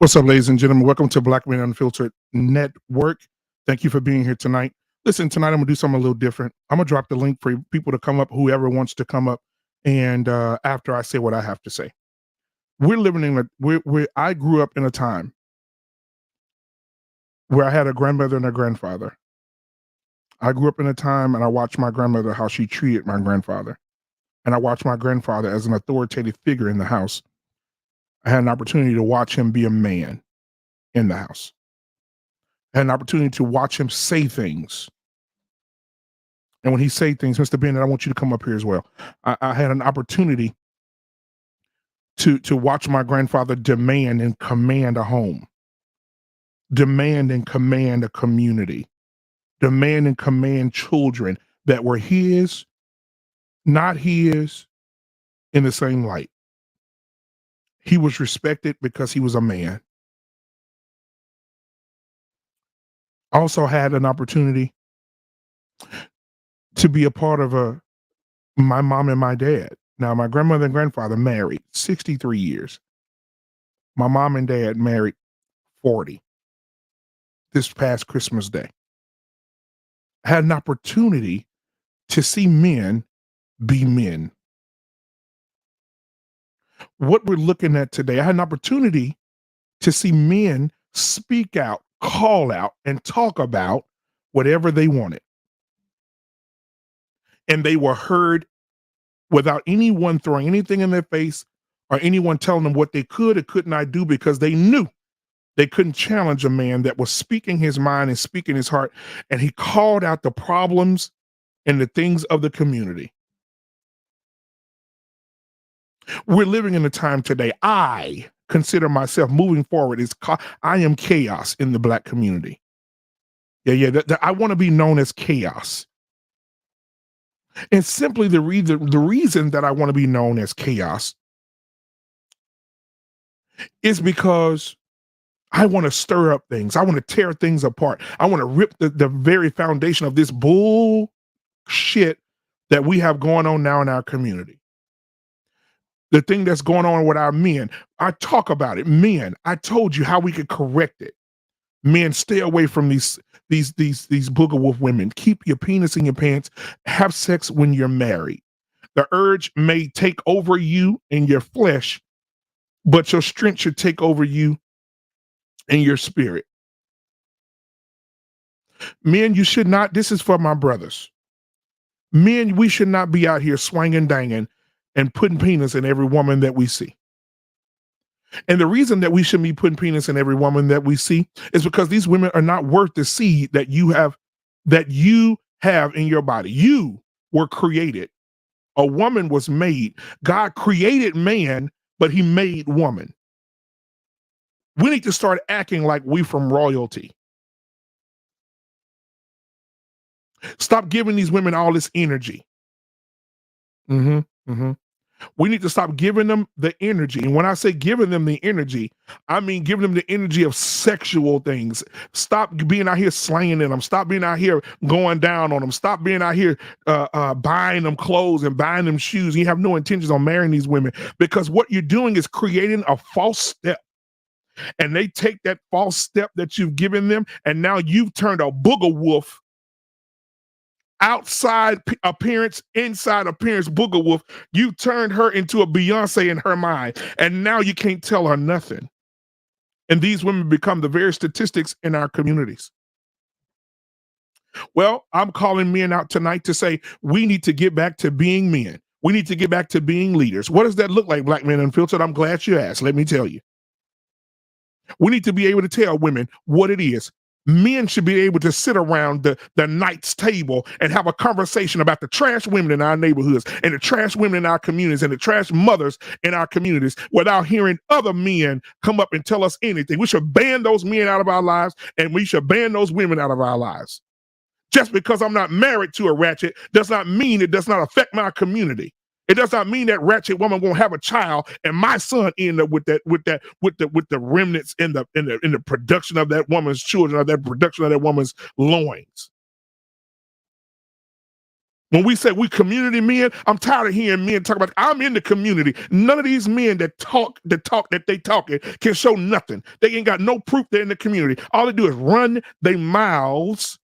What's up, ladies and gentlemen? Welcome to Black Men Unfiltered Network. Thank you for being here tonight. Listen, tonight I'm gonna do something a little different. I'm gonna drop the link for people to come up, whoever wants to come up, and after I say what I have to say. We're living in I grew up in a time where I had a grandmother and a grandfather. I grew up in a time and I watched my grandmother how she treated my grandfather, and I watched my grandfather as an authoritative figure in the house. I had an opportunity to watch him be a man in the house. I had an opportunity to watch him say things. And when he say things, Mr. Bennett, I want you to come up here as well. I had an opportunity to watch my grandfather demand and command a home, demand and command a community, demand and command children that were his, not his, in the same light. He was respected because he was a man. I also had an opportunity to be a part of my mom and my dad. Now, my grandmother and grandfather married 63 years. My mom and dad married 40 this past Christmas Day. I had an opportunity to see men be men. What we're looking at today, I had an opportunity to see men speak out, call out, and talk about whatever they wanted. And they were heard without anyone throwing anything in their face or anyone telling them what they could or could not do, because they knew they couldn't challenge a man that was speaking his mind and speaking his heart. And he called out the problems and the things of the community. We're living in a time today. I consider myself moving forward I am chaos in the Black community. I want to be known as chaos. And simply the reason that I want to be known as chaos is because I want to stir up things. I want to tear things apart. I want to rip the very foundation of this bull shit that we have going on now in our community. The thing that's going on with our men, I talk about it. Men, I told you how we could correct it. Men, stay away from these booger wolf women. Keep your penis in your pants. Have sex when you're married. The urge may take over you in your flesh, but your strength should take over you in your spirit. Men, you should not, this is for my brothers. Men, we should not be out here swinging, danging, and putting penis in every woman that we see. And the reason that we shouldn't be putting penis in every woman that we see is because these women are not worth the seed that you have in your body. You were created. A woman was made. God created man, but he made woman. We need to start acting like we from royalty. Stop giving these women all this energy. We need to stop giving them the energy. And when I say giving them the energy, I mean giving them the energy of sexual things. Stop being out here slaying them. Stop being out here going down on them. Stop being out here buying them clothes and buying them shoes. You have no intentions on marrying these women, because what you're doing is creating a false step. And they take that false step that you've given them, and now you've turned a booger wolf. Outside appearance, inside appearance, booger wolf. You turned her into a Beyonce in her mind, and now you can't tell her nothing. And these women become the very statistics in our communities. Well, I'm calling men out tonight to say we need to get back to being men. We need to get back to being leaders. What does that look like, Black Men Unfiltered? I'm glad you asked. Let me tell you. We need to be able to tell women what it is. Men should be able to sit around the night's table and have a conversation about the trash women in our neighborhoods and the trash women in our communities and the trash mothers in our communities without hearing other men come up and tell us anything. We should ban those men out of our lives, and we should ban those women out of our lives. Just because I'm not married to a ratchet does not mean it does not affect my community. It does not mean that ratchet woman won't have a child and my son end up with the remnants in the production of that woman's children, or that production of that woman's loins. When we say we community men, I'm tired of hearing men talk about I'm in the community. None of these men that talk that they talking can show nothing. They ain't got no proof they're in the community. All they do is run their mouths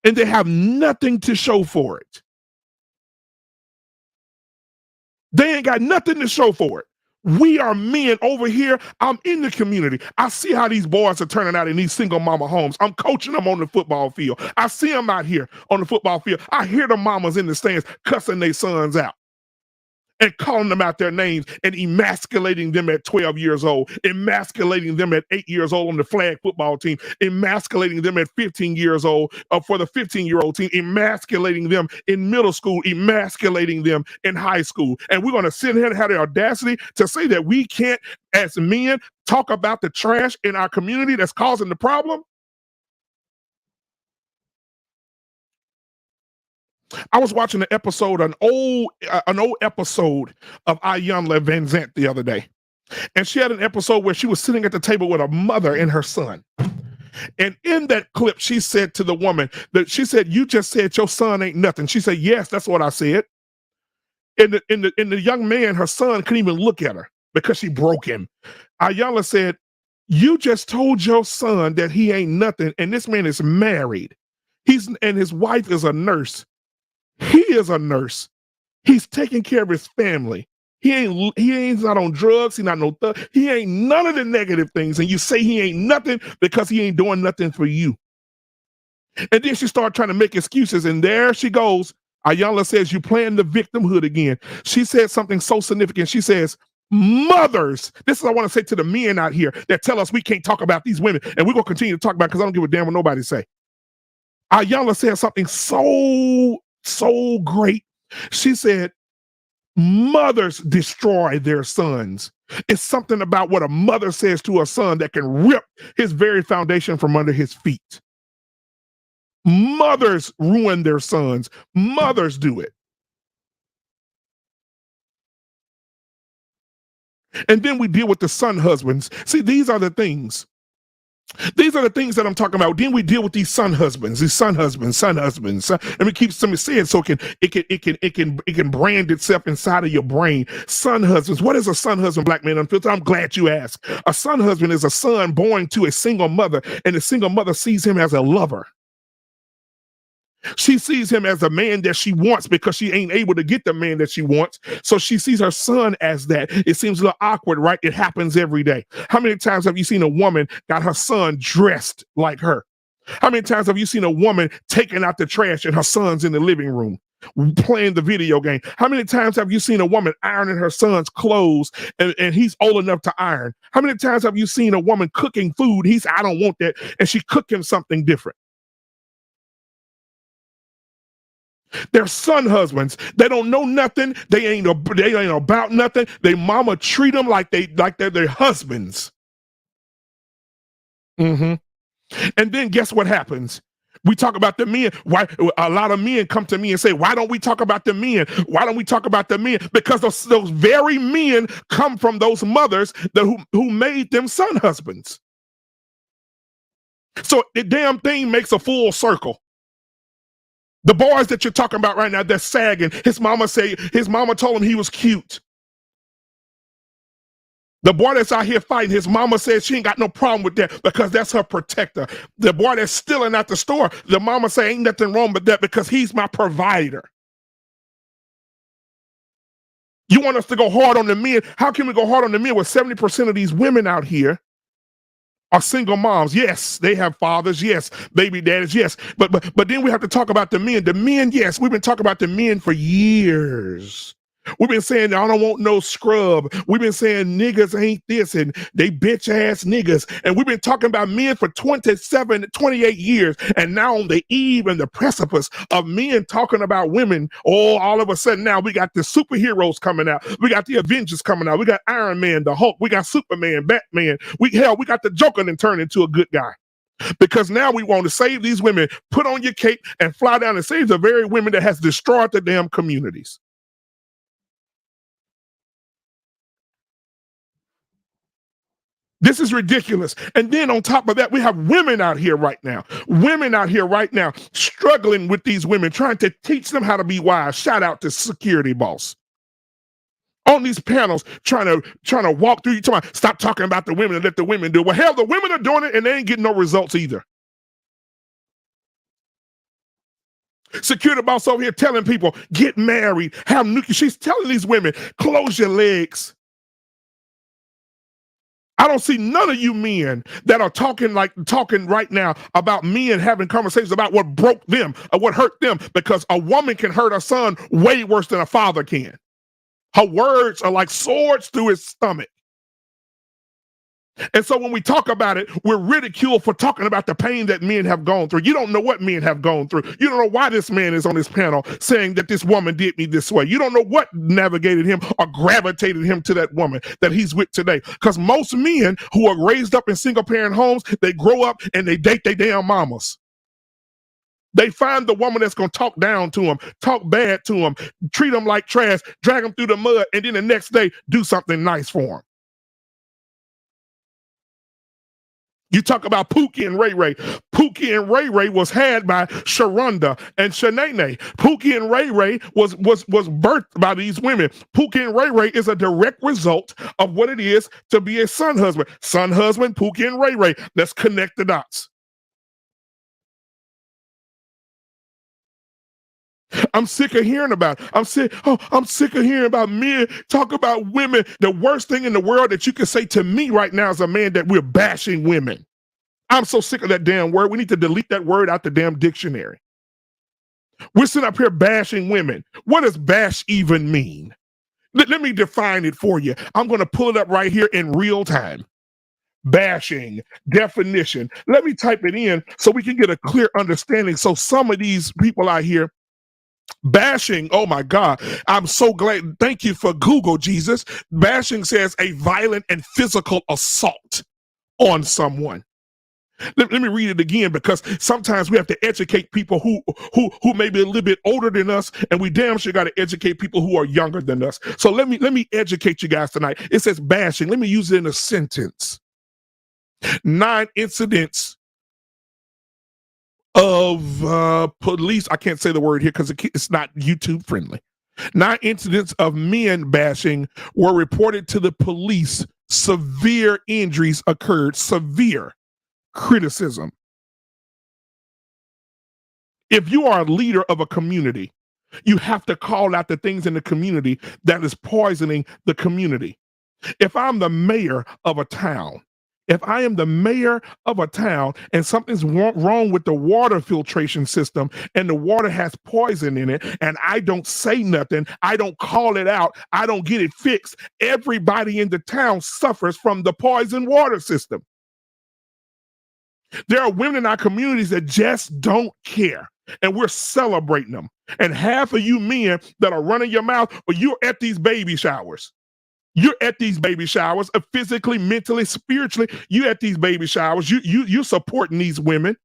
and they have nothing to show for it. They ain't got nothing to show for it. We are men over here. I'm in the community. I see how these boys are turning out in these single mama homes. I'm coaching them on the football field. I see them out here on the football field. I hear the mamas in the stands cussing their sons out and calling them out their names and emasculating them at 12 years old, emasculating them at 8 years old on the flag football team, emasculating them at 15 years old for the 15-year-old team, emasculating them in middle school, emasculating them in high school. And we're going to sit here and have the audacity to say that we can't, as men, talk about the trash in our community that's causing the problem? I was watching an old episode of Iyanla Vanzant the other day, and she had an episode where she was sitting at the table with a mother and her son. And in that clip, she said to the woman that she said, "You just said your son ain't nothing." She said, "Yes, that's what I said." And the young man, her son, couldn't even look at her because she broke him. Iyanla said, "You just told your son that he ain't nothing, and this man is married. And his wife is a nurse. He is a nurse. He's taking care of his family. He ain't not on drugs. He not no thug. He ain't none of the negative things. And you say he ain't nothing because he ain't doing nothing for you." And then she started trying to make excuses. And there she goes. Iyanla says, "You playing the victimhood again." She said something so significant. She says, "Mothers," this is what I want to say to the men out here that tell us we can't talk about these women. And we're going to continue to talk about it because I don't give a damn what nobody say. Iyanla said something so great. She said, "Mothers destroy their sons." It's something about what a mother says to a son that can rip his very foundation from under his feet. Mothers ruin their sons. Mothers do it. And then we deal with the son husbands. See, these are the things. These are the things that I'm talking about. Then we deal with these son husbands. Let me keep some saying so it can brand itself inside of your brain. Son husbands. What is a son husband, Black Man Unfiltered? I'm glad you asked. A son husband is a son born to a single mother, and the single mother sees him as a lover. She sees him as a man that she wants because she ain't able to get the man that she wants. So she sees her son as that. It seems a little awkward, right? It happens every day. How many times have you seen a woman got her son dressed like her? How many times have you seen a woman taking out the trash and her son's in the living room playing the video game? How many times have you seen a woman ironing her son's clothes and he's old enough to iron? How many times have you seen a woman cooking food? He's, "I don't want that," and she cooked him something different. They're son husbands. They don't know nothing. They ain't about nothing. They mama treat them like they're their husbands. Hmm. And then guess what happens? We talk about the men. Why a lot of men come to me and say, "Why don't we talk about the men? Why don't we talk about the men?" Because those very men come from those mothers who made them son husbands. So the damn thing makes a full circle. The boys that you're talking about right now, they're sagging. His mama told him he was cute. The boy that's out here fighting, his mama says she ain't got no problem with that because that's her protector. The boy that's stealing at the store, the mama say ain't nothing wrong with that because he's my provider. You want us to go hard on the men? How can we go hard on the men when 70% of these women out here are single moms? Yes, they have fathers. Yes, baby daddies. Yes, but then we have to talk about the men. The men, yes, we've been talking about the men for years. We've been saying, "I don't want no scrub." We've been saying niggas ain't this and they bitch ass niggas. And we've been talking about men for 27, 28 years. And now on the eve and the precipice of men talking about women, oh, all of a sudden now we got the superheroes coming out. We got the Avengers coming out. We got Iron Man, the Hulk. We got Superman, Batman. We got the Joker and turn into a good guy. Because now we want to save these women, put on your cape and fly down and save the very women that has destroyed the damn communities. This is ridiculous. And then on top of that, we have women out here right now. Women out here right now struggling with these women, trying to teach them how to be wise. Shout out to Security Boss. On these panels, trying to walk through you, talking about, stop talking about the women and let the women do it. Well, hell, the women are doing it and they ain't getting no results either. Security Boss over here telling people, get married, have new. She's telling these women, close your legs. I don't see none of you men that are talking right now about men having conversations about what broke them or what hurt them, because a woman can hurt a son way worse than a father can. Her words are like swords through his stomach. And so when we talk about it, we're ridiculed for talking about the pain that men have gone through. You don't know what men have gone through. You don't know why this man is on this panel saying that this woman did me this way. You don't know what navigated him or gravitated him to that woman that he's with today. Because most men who are raised up in single parent homes, they grow up and they date their damn mamas. They find the woman that's going to talk down to them, talk bad to them, treat them like trash, drag them through the mud, and then the next day do something nice for them. You talk about Pookie and Ray Ray. Pookie and Ray Ray was had by Sharonda and Shanae. Pookie and Ray Ray was birthed by these women. Pookie and Ray Ray is a direct result of what it is to be a son husband. Son husband, Pookie and Ray Ray. Let's connect the dots. I'm sick of hearing about it. I'm sick of hearing about men talk about women. The worst thing in the world that you can say to me right now as a man, that we're bashing women. I'm so sick of that damn word. We need to delete that word out the damn dictionary. We're sitting up here bashing women. What does bash even mean? Let me define it for you. I'm going to pull it up right here in real time. Bashing definition. Let me type it in so we can get a clear understanding. So some of these people out here bashing, oh my God, I'm so glad. Thank you for Google, Jesus. Bashing says a violent and physical assault on someone. Let me read it again, because sometimes we have to educate people who may be a little bit older than us, and we damn sure got to educate people who are younger than us. So let me educate you guys tonight. It says bashing. Let me use it in a sentence. 9 incidents of police. I can't say the word here because it's not YouTube friendly. 9 incidents of men bashing were reported to the police. Severe injuries occurred. Severe criticism. If you are a leader of a community, you have to call out the things in the community that is poisoning the community. If I'm the mayor of a town, if I am the mayor of a town and something's wrong with the water filtration system and the water has poison in it, and I don't say nothing, I don't call it out, I don't get it fixed, everybody in the town suffers from the poison water system. There are women in our communities that just don't care, and we're celebrating them. And half of you men that are running your mouth, or you're at these baby showers. You're at these baby showers, physically, mentally, spiritually. You at these baby showers. You're supporting these women.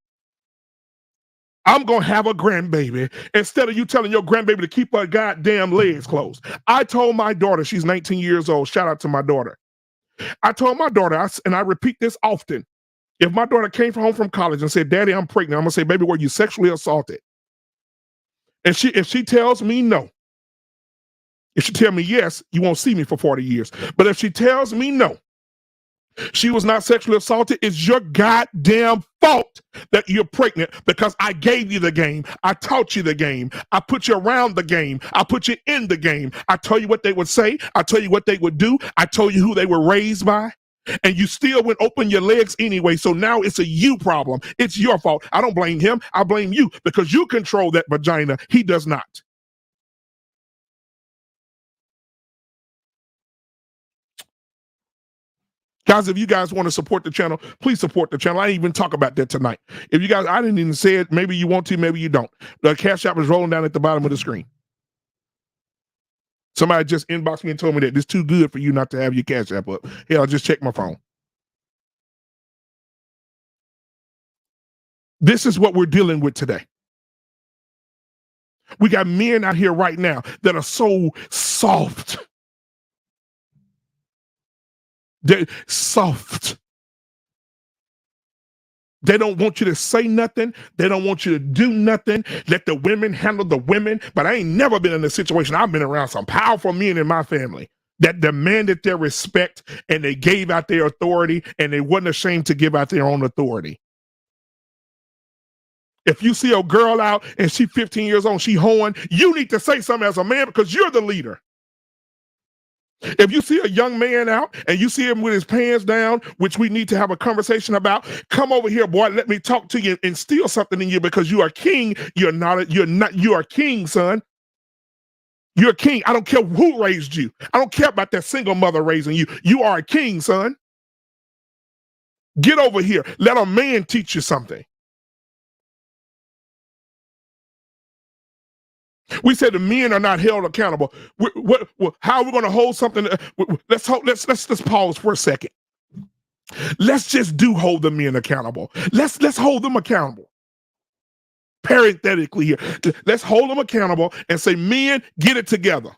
I'm gonna have a grandbaby instead of you telling your grandbaby to keep her goddamn legs closed. I told my daughter, she's 19 years old. Shout out to my daughter. I told my daughter, and I repeat this often. If my daughter came home from college and said, "Daddy, I'm pregnant," I'm gonna say, "Baby, were you sexually assaulted?" And if she tells me no, if she tells me yes, you won't see me for 40 years. But if she tells me no, she was not sexually assaulted, it's your goddamn fault that you're pregnant, because I gave you the game. I taught you the game. I put you around the game. I put you in the game. I told you what they would say. I told you what they would do. I told you who they were raised by. And you still went open your legs anyway. So now it's a you problem. It's your fault. I don't blame him. I blame you, because you control that vagina. He does not. Guys, if you guys want to support the channel, please support the channel. I didn't even talk about that tonight. If you guys, I didn't even say it. Maybe you want to, maybe you don't. The Cash App is rolling down at the bottom of the screen. Somebody just inboxed me and told me that it's too good for you not to have your Cash App up. Hell, I'll just check my phone. This is what we're dealing with today. We got men out here right now that are so soft. They're soft. They don't want you to say nothing. They don't want you to do nothing. Let the women handle the women. But I ain't never been in a situation. I've been around some powerful men in my family that demanded their respect and they gave out their authority and they wasn't ashamed to give out their own authority. If you see a girl out and she's 15 years old, she hoeing, you need to say something as a man because you're the leader. If you see a young man out and you see him with his pants down, which we need to have a conversation about, come over here, boy. Let me talk to you and steal something in you because you are king. You are king, son. You're a king. I don't care who raised you. I don't care about that single mother raising you. You are a king, son. Get over here. Let a man teach you something. We said the men are not held accountable. How are we going to hold something? Let's pause for a second. Let's just hold the men accountable. Let's hold them accountable. Parenthetically here, let's hold them accountable and say, men, get it together.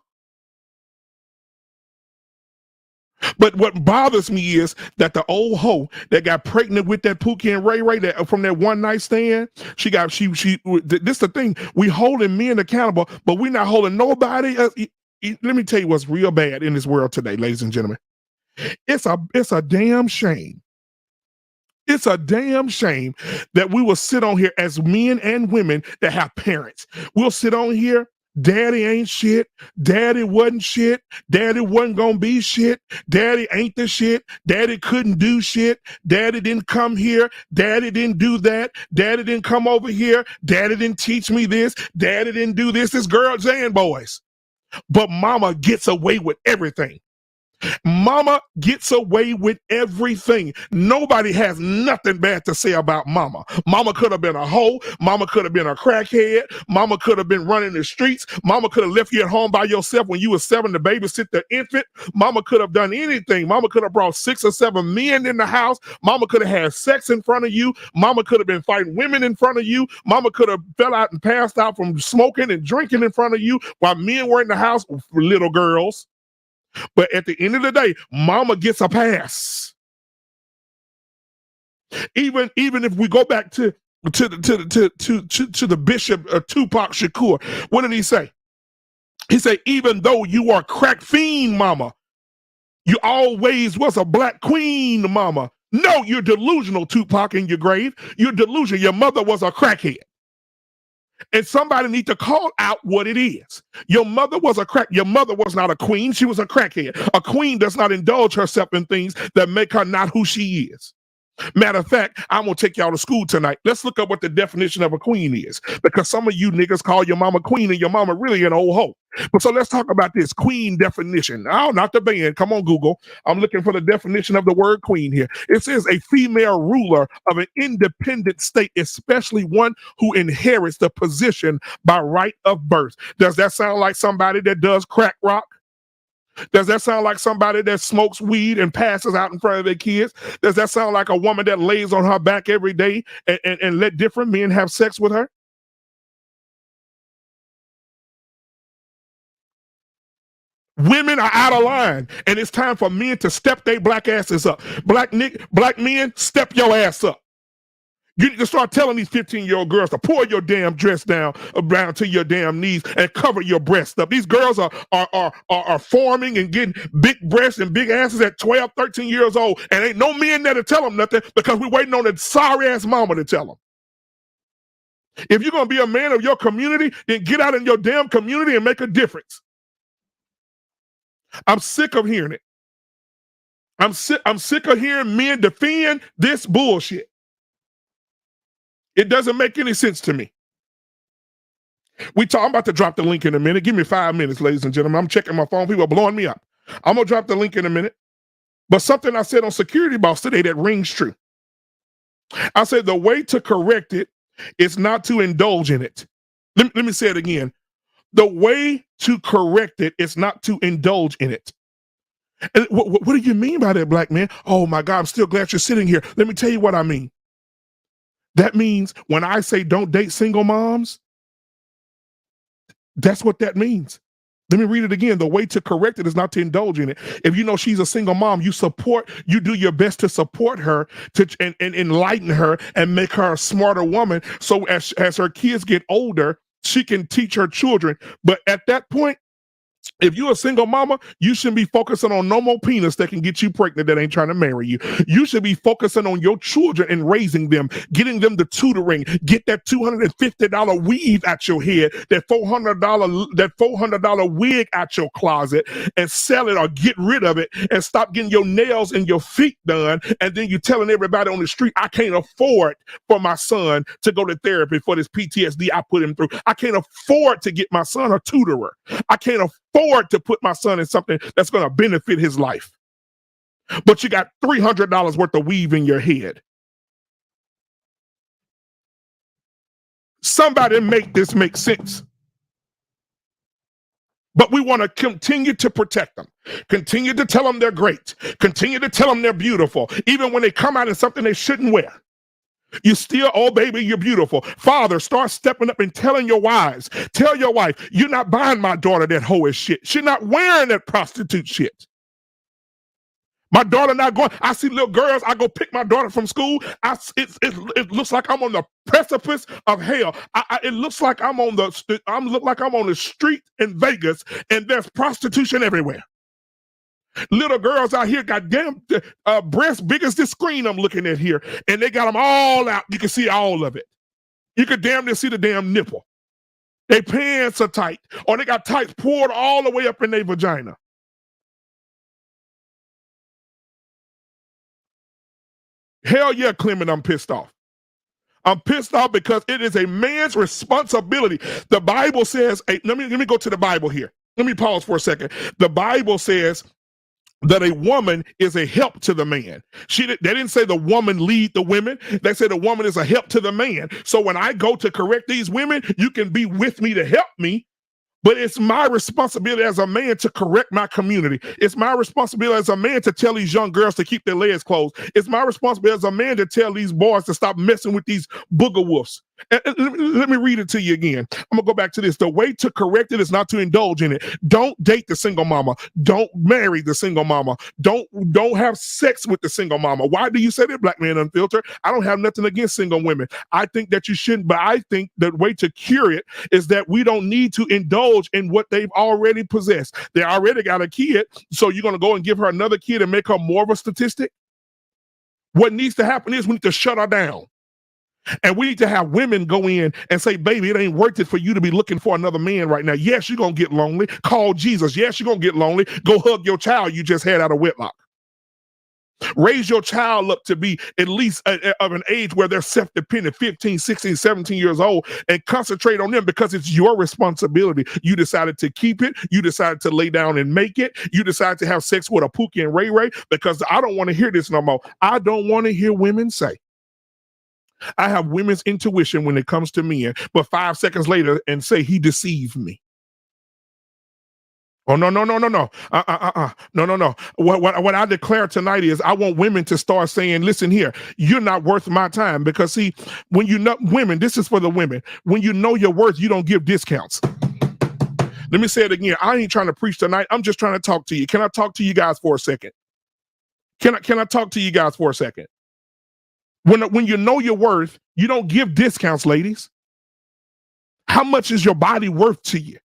But what bothers me is that the old hoe that got pregnant with that Pookie and Ray Ray that from that one night stand, she this the thing. We holding men accountable, but we're not holding nobody. Let me tell you what's real bad in this world today, ladies and gentlemen. It's a damn shame. It's a damn shame that we will sit on here as men and women that have parents. We'll sit on here. Daddy ain't shit. Daddy wasn't shit. Daddy wasn't gonna be shit. Daddy ain't the shit. Daddy couldn't do shit. Daddy didn't come here. Daddy didn't do that. Daddy didn't come over here. Daddy didn't teach me this. Daddy didn't do this. It's girls and boys. But mama gets away with everything. Mama gets away with everything. Nobody has nothing bad to say about mama. Mama could have been a hoe. Mama could have been a crackhead. Mama could have been running the streets. Mama could have left you at home by yourself when you were 7 to babysit the infant. Mama could have done anything. Mama could have brought 6 or 7 men in the house. Mama could have had sex in front of you. Mama could have been fighting women in front of you. Mama could have fell out and passed out from smoking and drinking in front of you while men were in the house for little girls. But at the end of the day, mama gets a pass. Even if we go back to the Bishop Tupac Shakur, what did he say? He said, even though you are crack fiend, mama, you always was a black queen, mama. No, you're delusional, Tupac, in your grave. You're delusional. Your mother was a crackhead. And somebody need to call out what it is. Your mother was your mother was not a queen. She was a crackhead. A queen does not indulge herself in things that make her not who she is. Matter of fact, I'm going to take y'all to school tonight. Let's look up what the definition of a queen is. Because some of you niggas call your mama queen and your mama really an old hoe. But so let's talk about this queen definition. Oh, not the band. Come on, Google. I'm looking for the definition of the word queen here. It says a female ruler of an independent state, especially one who inherits the position by right of birth. Does that sound like somebody that does crack rock? Does that sound like somebody that smokes weed and passes out in front of their kids? Does that sound like a woman that lays on her back every day and let different men have sex with her? Women are out of line, and it's time for men to step their black asses up. Black men, step your ass up. You need to start telling these 15-year-old girls to pull your damn dress down to your damn knees and cover your breasts up. These girls are forming and getting big breasts and big asses at 12, 13 years old, and ain't no men there to tell them nothing because we're waiting on a sorry-ass mama to tell them. If you're going to be a man of your community, then get out in your damn community and make a difference. I'm sick of hearing it. I'm sick of hearing men defend this bullshit. It doesn't make any sense to me. I'm about to drop the link in a minute. Give me 5 minutes, ladies and gentlemen. I'm checking my phone. People are blowing me up. I'm going to drop the link in a minute. But something I said on Security Boss today that rings true. I said the way to correct it is not to indulge in it. Let me say it again. The way to correct it is not to indulge in it. And what do you mean by that, black man? Oh my God, I'm still glad you're sitting here. Let me tell you what I mean. That means when I say don't date single moms, that's what that means. Let me read it again. The way to correct it is not to indulge in it. If you know she's a single mom, you do your best to support her and enlighten her and make her a smarter woman. So as her kids get older, she can teach her children. But at that point, if you're a single mama, you shouldn't be focusing on no more penis that can get you pregnant that ain't trying to marry you. You should be focusing on your children and raising them, getting them the tutoring, get that $250 weave at your head, that $400 wig at your closet, and sell it or get rid of it, and stop getting your nails and your feet done. And then you're telling everybody on the street, I can't afford for my son to go to therapy for this PTSD I put him through. I can't afford to get my son a tutorer. I can't afford to put my son in something that's going to benefit his life. But you got $300 worth of weave in your head. Somebody make this make sense. But we want to continue to protect them, continue to tell them they're great, continue to tell them they're beautiful, even when they come out in something they shouldn't wear. You still, oh baby, you're beautiful. Father, start stepping up and telling your wives. Tell your wife, you're not buying my daughter that hoish shit. She's not wearing that prostitute shit. My daughter not going. I see little girls. I go pick my daughter from school. It looks like I'm on the precipice of hell. It looks like I'm on the street in Vegas, and there's prostitution everywhere. Little girls out here got damn breasts big as this screen I'm looking at here, and they got them all out. You can see all of it. You can damn near see the damn nipple. Their pants are tight, or they got tights poured all the way up in their vagina. Hell yeah, Clement, I'm pissed off. I'm pissed off because it is a man's responsibility. The Bible says, let me go to the Bible here. Let me pause for a second. The Bible says that a woman is a help to the man. They didn't say the woman lead the women. They said the woman is a help to the man. So when I go to correct these women, you can be with me to help me. But it's my responsibility as a man to correct my community. It's my responsibility as a man to tell these young girls to keep their legs closed. It's my responsibility as a man to tell these boys to stop messing with these booger wolves. And let me read it to you again. I'm gonna go back to this. The way to correct it is not to indulge in it. Don't date the single mama. Don't marry the single mama. Don't have sex with the single mama. Why do you say that, Black Man Unfiltered? I don't have nothing against single women. I think that you shouldn't, but I think the way to cure it is that we don't need to indulge in what they've already possessed. They already got a kid, so you're gonna go and give her another kid and make her more of a statistic? What needs to happen is we need to shut her down. And we need to have women go in and say, baby, it ain't worth it for you to be looking for another man right now. Yes, you're going to get lonely. Call Jesus. Yes, you're going to get lonely. Go hug your child you just had out of wedlock. Raise your child up to be at least of an age where they're self-dependent, 15, 16, 17 years old, and concentrate on them because it's your responsibility. You decided to keep it. You decided to lay down and make it. You decided to have sex with a Pookie and Ray Ray because I don't want to hear this no more. I don't want to hear women say, I have women's intuition when it comes to men, but 5 seconds later and say he deceived me. Oh, no. No. What I declare tonight is I want women to start saying, listen here, you're not worth my time. Because see, when you know women, this is for the women. When you know your worth, you don't give discounts. Let me say it again. I ain't trying to preach tonight. I'm just trying to talk to you. Can I talk to you guys for a second? Can I talk to you guys for a second? When you know your worth, you don't give discounts, ladies. How much is your body worth to you?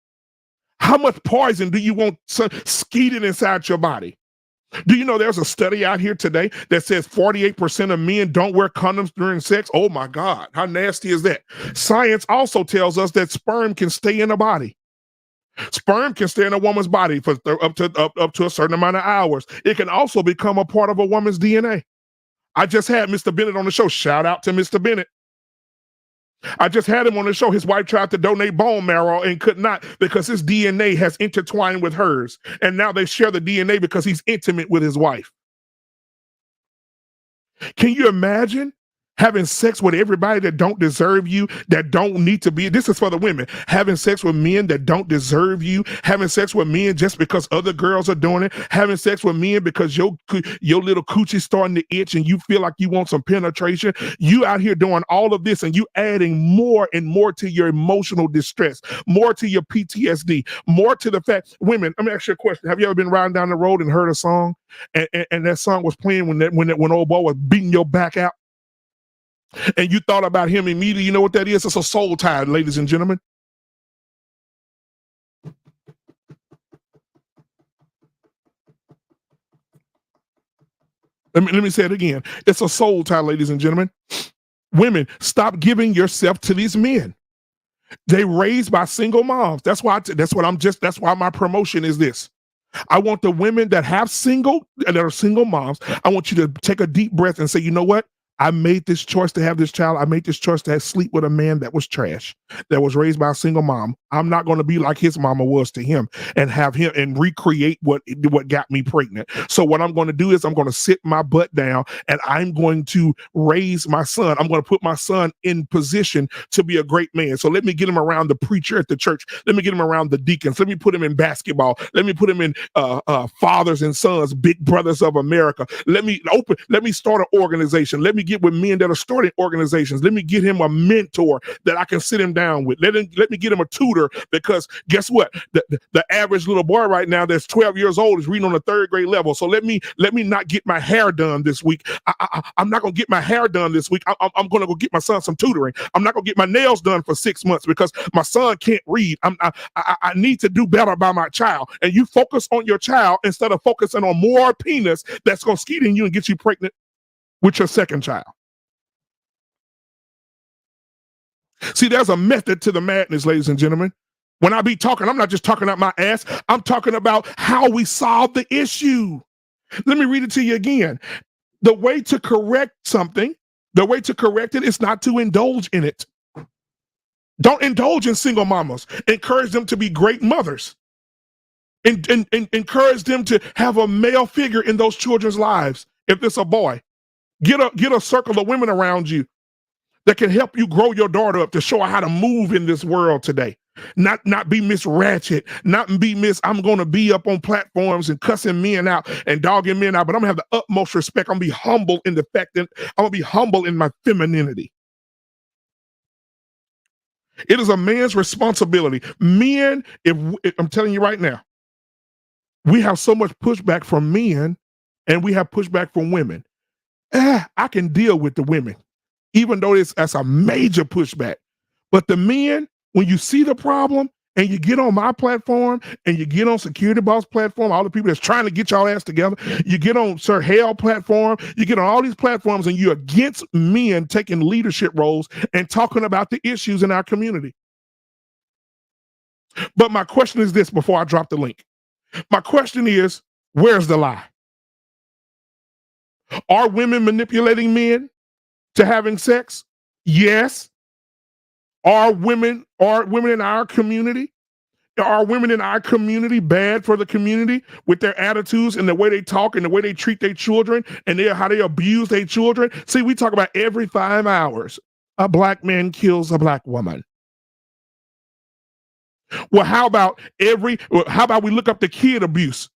How much poison do you want skeeted inside your body? Do you know there's a study out here today that says 48% of men don't wear condoms during sex? Oh my God, how nasty is that? Science also tells us that sperm can stay in a body. Sperm can stay in a woman's body for up to a certain amount of hours. It can also become a part of a woman's DNA. I just had Mr. Bennett on the show. Shout out to Mr. Bennett. I just had him on the show. His wife tried to donate bone marrow and could not because his DNA has intertwined with hers. And now they share the DNA because he's intimate with his wife. Can you imagine Having sex with everybody that don't deserve you, that don't need to be. This is for the women. Having sex with men that don't deserve you. Having sex with men just because other girls are doing it. Having sex with men because your little coochie's starting to itch and you feel like you want some penetration. You out here doing all of this and you adding more and more to your emotional distress, more to your PTSD, more to the fact. Women, let me ask you a question. Have you ever been riding down the road and heard a song and that song was playing when old boy was beating your back out? And you thought about him immediately? You know what that is? It's a soul tie, ladies and gentlemen. Let me say it again. It's a soul tie, ladies and gentlemen. Women, stop giving yourself to these men. They raised by single moms. That's why my promotion is this. I want the women that are single moms. I want you to take a deep breath and say, you know what? I made this choice to have this child. I made this choice to sleep with a man that was trash, that was raised by a single mom. I'm not going to be like his mama was to him and have him and recreate what got me pregnant. So what I'm going to do is I'm going to sit my butt down and I'm going to raise my son. I'm going to put my son in position to be a great man. So let me get him around the preacher at the church. Let me get him around the deacons. Let me put him in basketball. Let me put him in Fathers and Sons, Big Brothers of America. Let me start an organization. Let me get with men that are starting organizations. Let me get him a mentor that I can sit him down with. Let me get him a tutor, because guess what? The average little boy right now that's 12 years old is reading on the 3rd grade level. So let me not get my hair done this week. I'm not going to get my hair done this week. I'm going to go get my son some tutoring. I'm not going to get my nails done for 6 months because my son can't read. I need to do better by my child. And you focus on your child instead of focusing on more penis that's going to skeet in you and get you pregnant with your second child. See, there's a method to the madness, ladies and gentlemen. When I be talking, I'm not just talking out my ass. I'm talking about how we solve the issue. Let me read it to you again. The way to correct something, the way to correct it is not to indulge in it. Don't indulge in single mamas. Encourage them to be great mothers. And encourage them to have a male figure in those children's lives. If it's a boy, get a circle of women around you that can help you grow your daughter up to show her how to move in this world today. Not be Miss Ratchet, not be Miss I'm going to be up on platforms and cussing men out and dogging men out, but I'm going to have the utmost respect. I'm going to be humble in the fact that I'm going to be humble in my femininity. It is a man's responsibility. Men, if I'm telling you right now, we have so much pushback from men and we have pushback from women. I can deal with the women, even though that's a major pushback. But the men, when you see the problem and you get on my platform and you get on Security Boss platform, all the people that's trying to get y'all ass together, you get on Sir Hale platform, you get on all these platforms and you're against men taking leadership roles and talking about the issues in our community. But my question is this before I drop the link. My question is, where's the lie? Are women manipulating men to having sex? Yes. Are women in our community? Are women in our community bad for the community with their attitudes and the way they talk and the way they treat their children and how they abuse their children? See, we talk about every 5 hours, a black man kills a black woman. Well, how about we look up the kid abuse?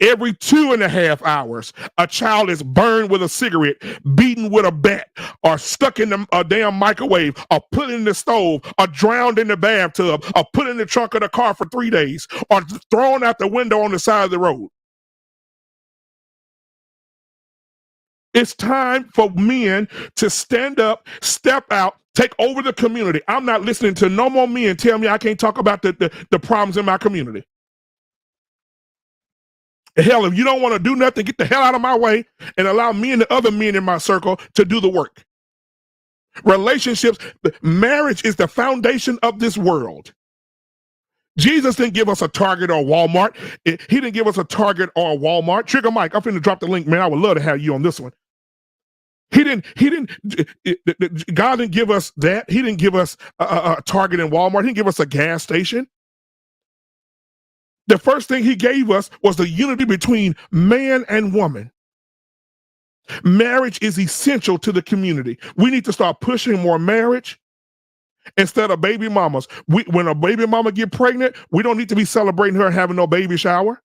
Every 2.5 hours, a child is burned with a cigarette, beaten with a bat, or stuck in a damn microwave, or put in the stove, or drowned in the bathtub, or put in the trunk of the car for 3 days, or thrown out the window on the side of the road. It's time for men to stand up, step out, take over the community. I'm not listening to no more men tell me I can't talk about the problems in my community. Hell, if you don't want to do nothing, get the hell out of my way and allow me and the other men in my circle to do the work. Relationships, marriage is the foundation of this world. Jesus didn't give us a Target or a Walmart. He didn't give us a Target or a Walmart. Trigger Mike, I'm finna drop the link, man. I would love to have you on this one. God didn't give us that. He didn't give us a Target and Walmart. He didn't give us a gas station. The first thing he gave us was the unity between man and woman. Marriage is essential to the community. We need to start pushing more marriage instead of baby mamas. When a baby mama get pregnant, we don't need to be celebrating her having no baby shower.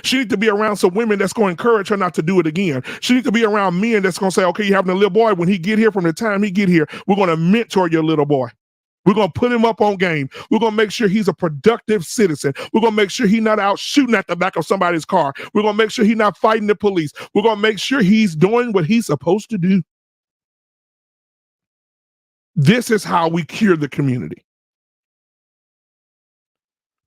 She needs to be around some women that's going to encourage her not to do it again. She needs to be around men that's going to say, okay, you're having a little boy. When he get here, from the time he get here, we're going to mentor your little boy. We're going to put him up on game. We're going to make sure he's a productive citizen. We're going to make sure he's not out shooting at the back of somebody's car. We're going to make sure he's not fighting the police. We're going to make sure he's doing what he's supposed to do. This is how we cure the community.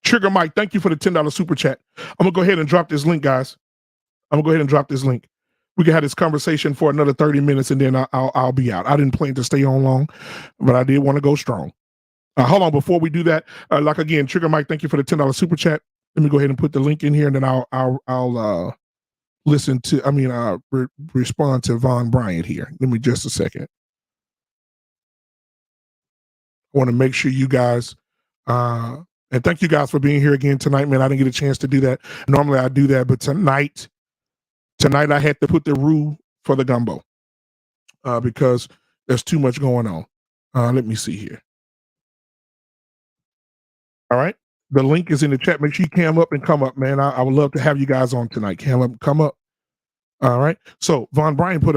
Trigger Mike, thank you for the $10 super chat. I'm going to go ahead and drop this link, guys. I'm going to go ahead and drop this link. We can have this conversation for another 30 minutes and then I'll be out. I didn't plan to stay on long, but I did want to go strong. Hold on, before we do that, like again, Trigger Mike, thank you for the $10 super chat. Let me go ahead and put the link in here, and then I'll listen to. Respond to Von Bryant here. Give me just a second. I want to make sure you guys, and thank you guys for being here again tonight, man. I didn't get a chance to do that. Normally I do that, but tonight I had to put the roux for the gumbo because there's too much going on. Let me see here. All right. The link is in the chat. Make sure you cam up and come up, man. I would love to have you guys on tonight. Cam up, come up. All right. So Von Bryan put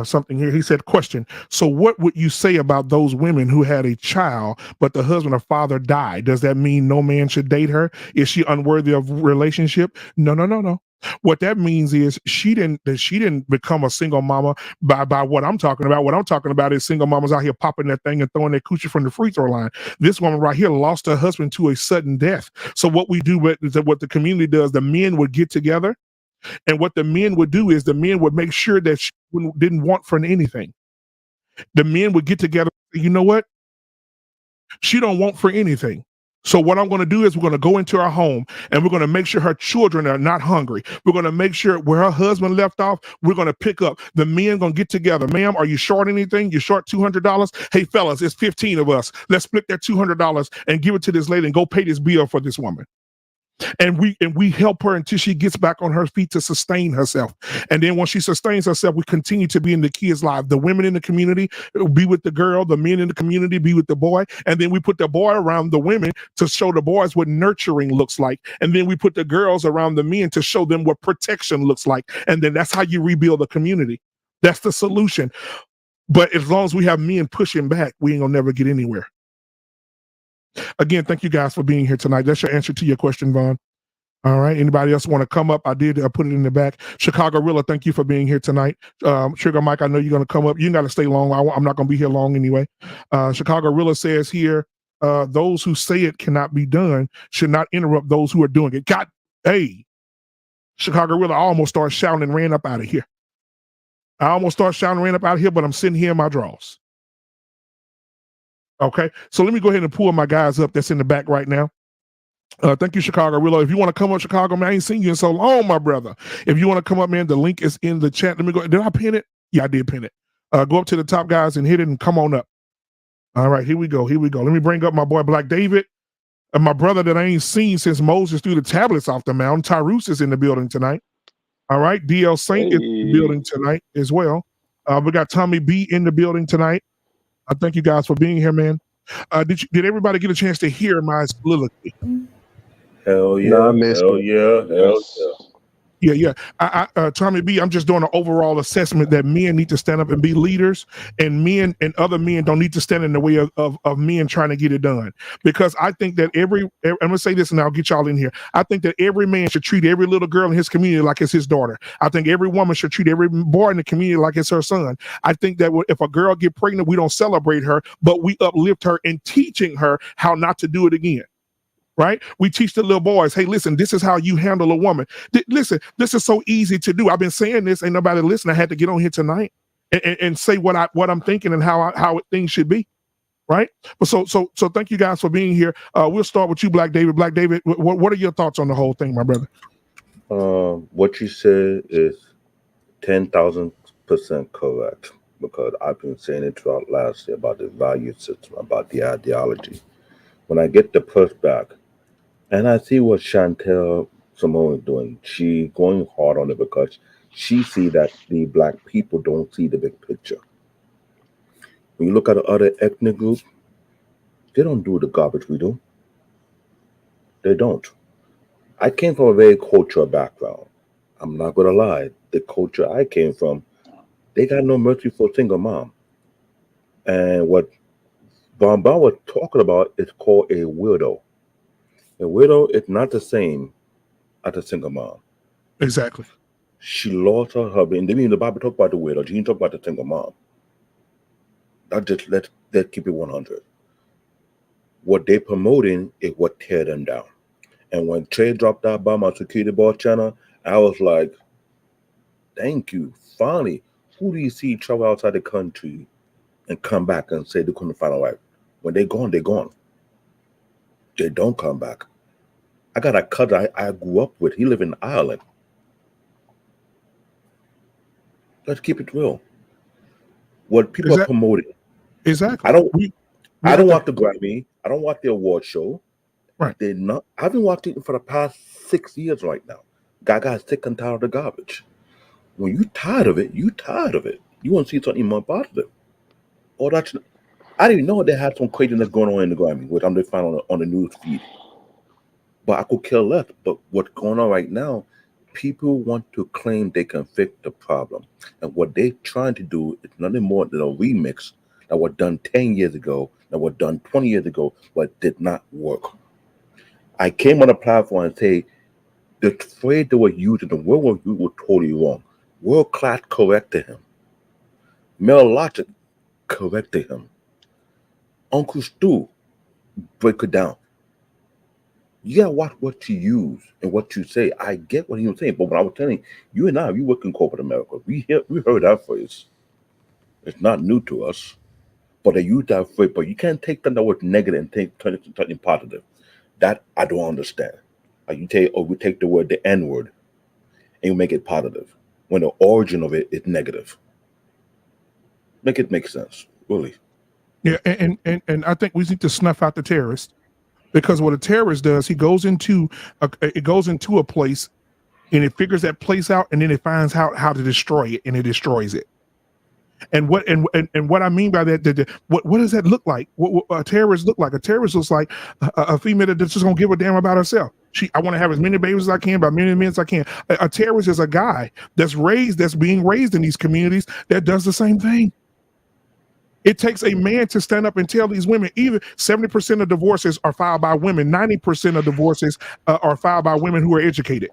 something here. He said, question. So what would you say about those women who had a child, but the husband or father died? Does that mean no man should date her? Is she unworthy of relationship? No. What that means is she didn't become a single mama by what I'm talking about. What I'm talking about is single mamas out here popping that thing and throwing that coochie from the free throw line. This woman right here lost her husband to a sudden death. So what we do is that what the community does, the men would get together, and what the men would do is the men would make sure that she didn't want for anything. The men would get together. You know what? She don't want for anything. So what I'm going to do is we're going to go into our home and we're going to make sure her children are not hungry. We're going to make sure where her husband left off, we're going to pick up. The men going to get together. Ma'am, are you short anything? You short $200? Hey, fellas, it's 15 of us. Let's split that $200 and give it to this lady and go pay this bill for this woman. And we help her until she gets back on her feet to sustain herself. And then once she sustains herself, we continue to be in the kids' life. The women in the community be with the girl, the men in the community be with the boy. And then we put the boy around the women to show the boys what nurturing looks like. And then we put the girls around the men to show them what protection looks like. And then that's how you rebuild the community. That's the solution. But as long as we have men pushing back, we ain't gonna never get anywhere. Again, thank you guys for being here tonight. That's your answer to your question, Vaughn. All right. Anybody else want to come up? I did put it in the back. Chicago Rilla, thank you for being here tonight. Sugar Mike, I know you're going to come up. You got to stay long. I'm not going to be here long anyway. Chicago Rilla says here, those who say it cannot be done should not interrupt those who are doing it. Hey, Chicago Rilla, I almost started shouting and ran up out of here. But I'm sitting here in my drawers. Okay, so let me go ahead and pull my guys up that's in the back right now. Thank you, Chicago Reload. If you want to come up, Chicago, man, I ain't seen you in so long, my brother. If you want to come up, man, the link is in the chat. Let me go. Did I pin it? Yeah, I did pin it. Go up to the top, guys, and hit it and come on up. All right, here we go. Let me bring up my boy, Black David, and my brother that I ain't seen since Moses threw the tablets off the mountain. Tyrus is in the building tonight. All right, DL Saint is in the building tonight as well. We got Tommy B in the building tonight. I thank you guys for being here, man. Did everybody get a chance to hear my soliloquy? Hell yeah. Hell yeah. Yeah. Tommy B, I'm just doing an overall assessment that men need to stand up and be leaders, and men and other men don't need to stand in the way of men trying to get it done. Because I think that I'm going to say this and I'll get y'all in here. I think that every man should treat every little girl in his community like it's his daughter. I think every woman should treat every boy in the community like it's her son. I think that if a girl get pregnant, we don't celebrate her, but we uplift her in teaching her how not to do it again. Right? We teach the little boys, hey, listen, this is how you handle a woman. Listen, this is so easy to do. I've been saying this, ain't nobody listening. I had to get on here tonight and say what I'm thinking and how things should be. Right? But so thank you guys for being here. We'll start with you, Black David. Black David, what are your thoughts on the whole thing, my brother? What you said is 10,000% correct, because I've been saying it throughout last year about the value system, about the ideology. When I get the pushback, and I see what Chantel Simone is doing. She going hard on it because She see that the black people don't see the big picture. When you look at the other ethnic group, they don't do the garbage we do. They don't. I came from a very cultural background. I'm not gonna lie. The culture I came from, they got no mercy for a single mom. And what Von Baum was talking about is called a widow. A widow is not the same as a single mom. Exactly. She lost her husband. And the Bible talk about the widow. She didn't talk about the single mom. That just let's keep it 100. What they promoting is what tear them down. And when Trey dropped that bomb on Security Ball channel, I was like, thank you. Finally, who do you see travel outside the country and come back and say they couldn't find a wife? When they're gone, they're gone. They don't come back. I got a cousin I grew up with. He lived in Ireland. Let's keep it real. What people are promoting. Exactly. I don't want the Grammy. I don't want the award show. Right. They're not. I've been watching it for the past 6 years right now. Gaga's sick and tired of the garbage. When you tired of it, you tired of it. You want to see something more positive. Oh, that's. I didn't know they had some craziness going on in the Grammy, which I'm just finding on the news feed. But I could care less. But what's going on right now, people want to claim they can fix the problem. And what they're trying to do is nothing more than a remix that was done 10 years ago, that was done 20 years ago, but did not work. I came on a platform and say the phrase they were using, the word was used was totally wrong. World Class corrected him. Mel Logic corrected him. Uncle Stu break it down. You gotta watch what you use and what you say. I get what he was saying, but when I was telling you and I, we work in corporate America. We heard that phrase. It's not new to us, but they use that phrase. But you can't take something that was negative and turn it into something positive. That I don't understand. Like we take the word the N word and you make it positive when the origin of it is negative. Make it make sense, really. Yeah, and I think we need to snuff out the terrorist, because what a terrorist does, he goes into a place and it figures that place out, and then it finds out how to destroy it, and it destroys it. And what I mean by that, what does that look like? What a terrorist look like? A terrorist looks like a female that's just gonna give a damn about herself. I want to have as many babies as I can by many men as I can. A terrorist is a guy that's being raised in these communities that does the same thing. It takes a man to stand up and tell these women, even 70% of divorces are filed by women. 90% of divorces are filed by women who are educated.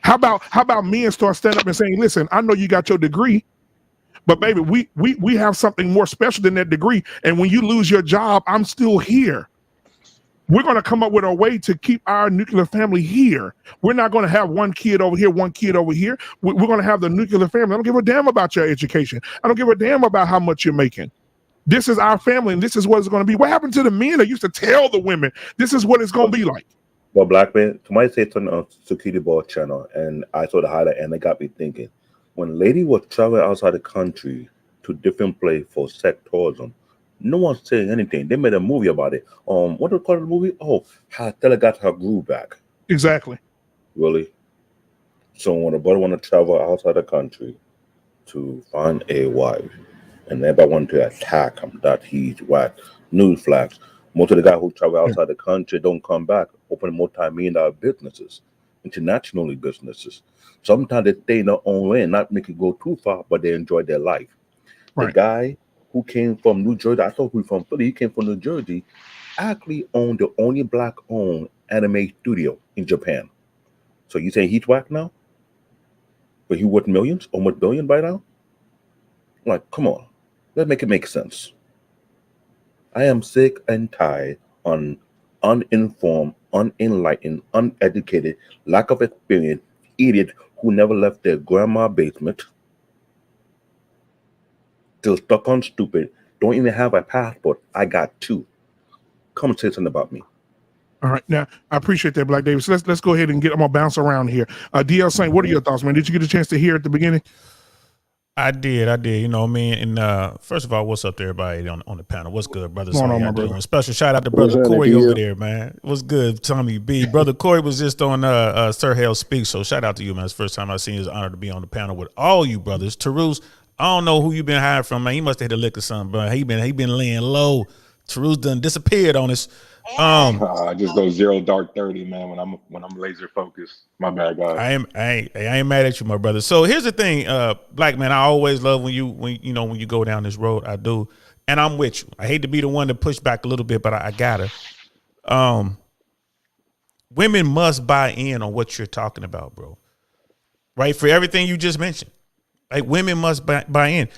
How about men start standing up and saying, listen, I know you got your degree, but baby, we have something more special than that degree. And when you lose your job, I'm still here. We're going to come up with a way to keep our nuclear family here. We're not going to have one kid over here, one kid over here. We're going to have the nuclear family. I don't give a damn about your education. I don't give a damn about how much you're making. This is our family, and this is what it's going to be. What happened to the men that used to tell the women, this is what it's going to be like? Well, black man, somebody said something on Security Ball channel, and I saw the highlight, and it got me thinking. When lady was traveling outside the country to different places for sex tourism, no one's saying anything. They made a movie about it. What do they call the movie? Oh, how Stella got her groove back. Exactly. Really? So when a brother want to travel outside the country to find a wife, and everybody want to attack him that he's whack, newsflash. Most of the guys who travel outside the country don't come back, open multi-million-dollar businesses, internationally businesses. Sometimes they stay in their own lane, not make it go too far, but they enjoy their life. Right. The guy who came from New Jersey, I thought he was from Philly, he came from New Jersey, actually owned the only black-owned anime studio in Japan. So you say he's whack now? But he worth millions, almost billion by now? Like, come on. Let's make it make sense. I am sick and tired on uninformed, unenlightened, uneducated, lack of experience, idiot who never left their grandma's basement, still stuck on stupid, don't even have a passport. I got two. Come and say something about me. All right, now I appreciate that, Black David. So let's go ahead and I'm gonna bounce around here. DL Saint, what are your thoughts, man? Did you get a chance to hear at the beginning? I did. You know, man. And first of all, what's up to everybody on the panel? What's good, brothers? What's going How on, my y'all brother? doing? Special shout out to What's brother happening, Corey DL? over there, man. What's good, Tommy B? Brother Corey was just on Sir Hale Speak, so shout out to you, man. It's the first time I've seen. It's an honor to be on the panel with all you brothers. Tarus, I don't know who you been hiring from, man. He must have hit a lick or something, but he been laying low. Tarus done disappeared on us. I just go zero dark 30, man. When I'm laser focused. My bad, guys. I ain't mad at you, my brother. So here's the thing, black man. I always love when you go down this road. I do, and I'm with you. I hate to be the one to push back a little bit, but I gotta. Women must buy in on what you're talking about, bro. Right, for everything you just mentioned. Like women must buy in.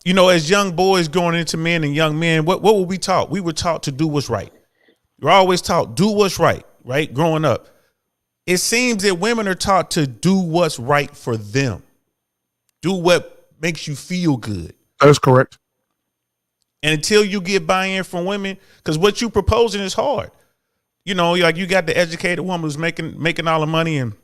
You know, as young boys growing into men and young men, what were we taught? We were taught to do what's right. You're always taught do what's right, right? Growing up. It seems that women are taught to do what's right for them. Do what makes you feel good. That's correct. And until you get buy-in from women, because what you proposing is hard. You know, like you got the educated woman who's making all the money, and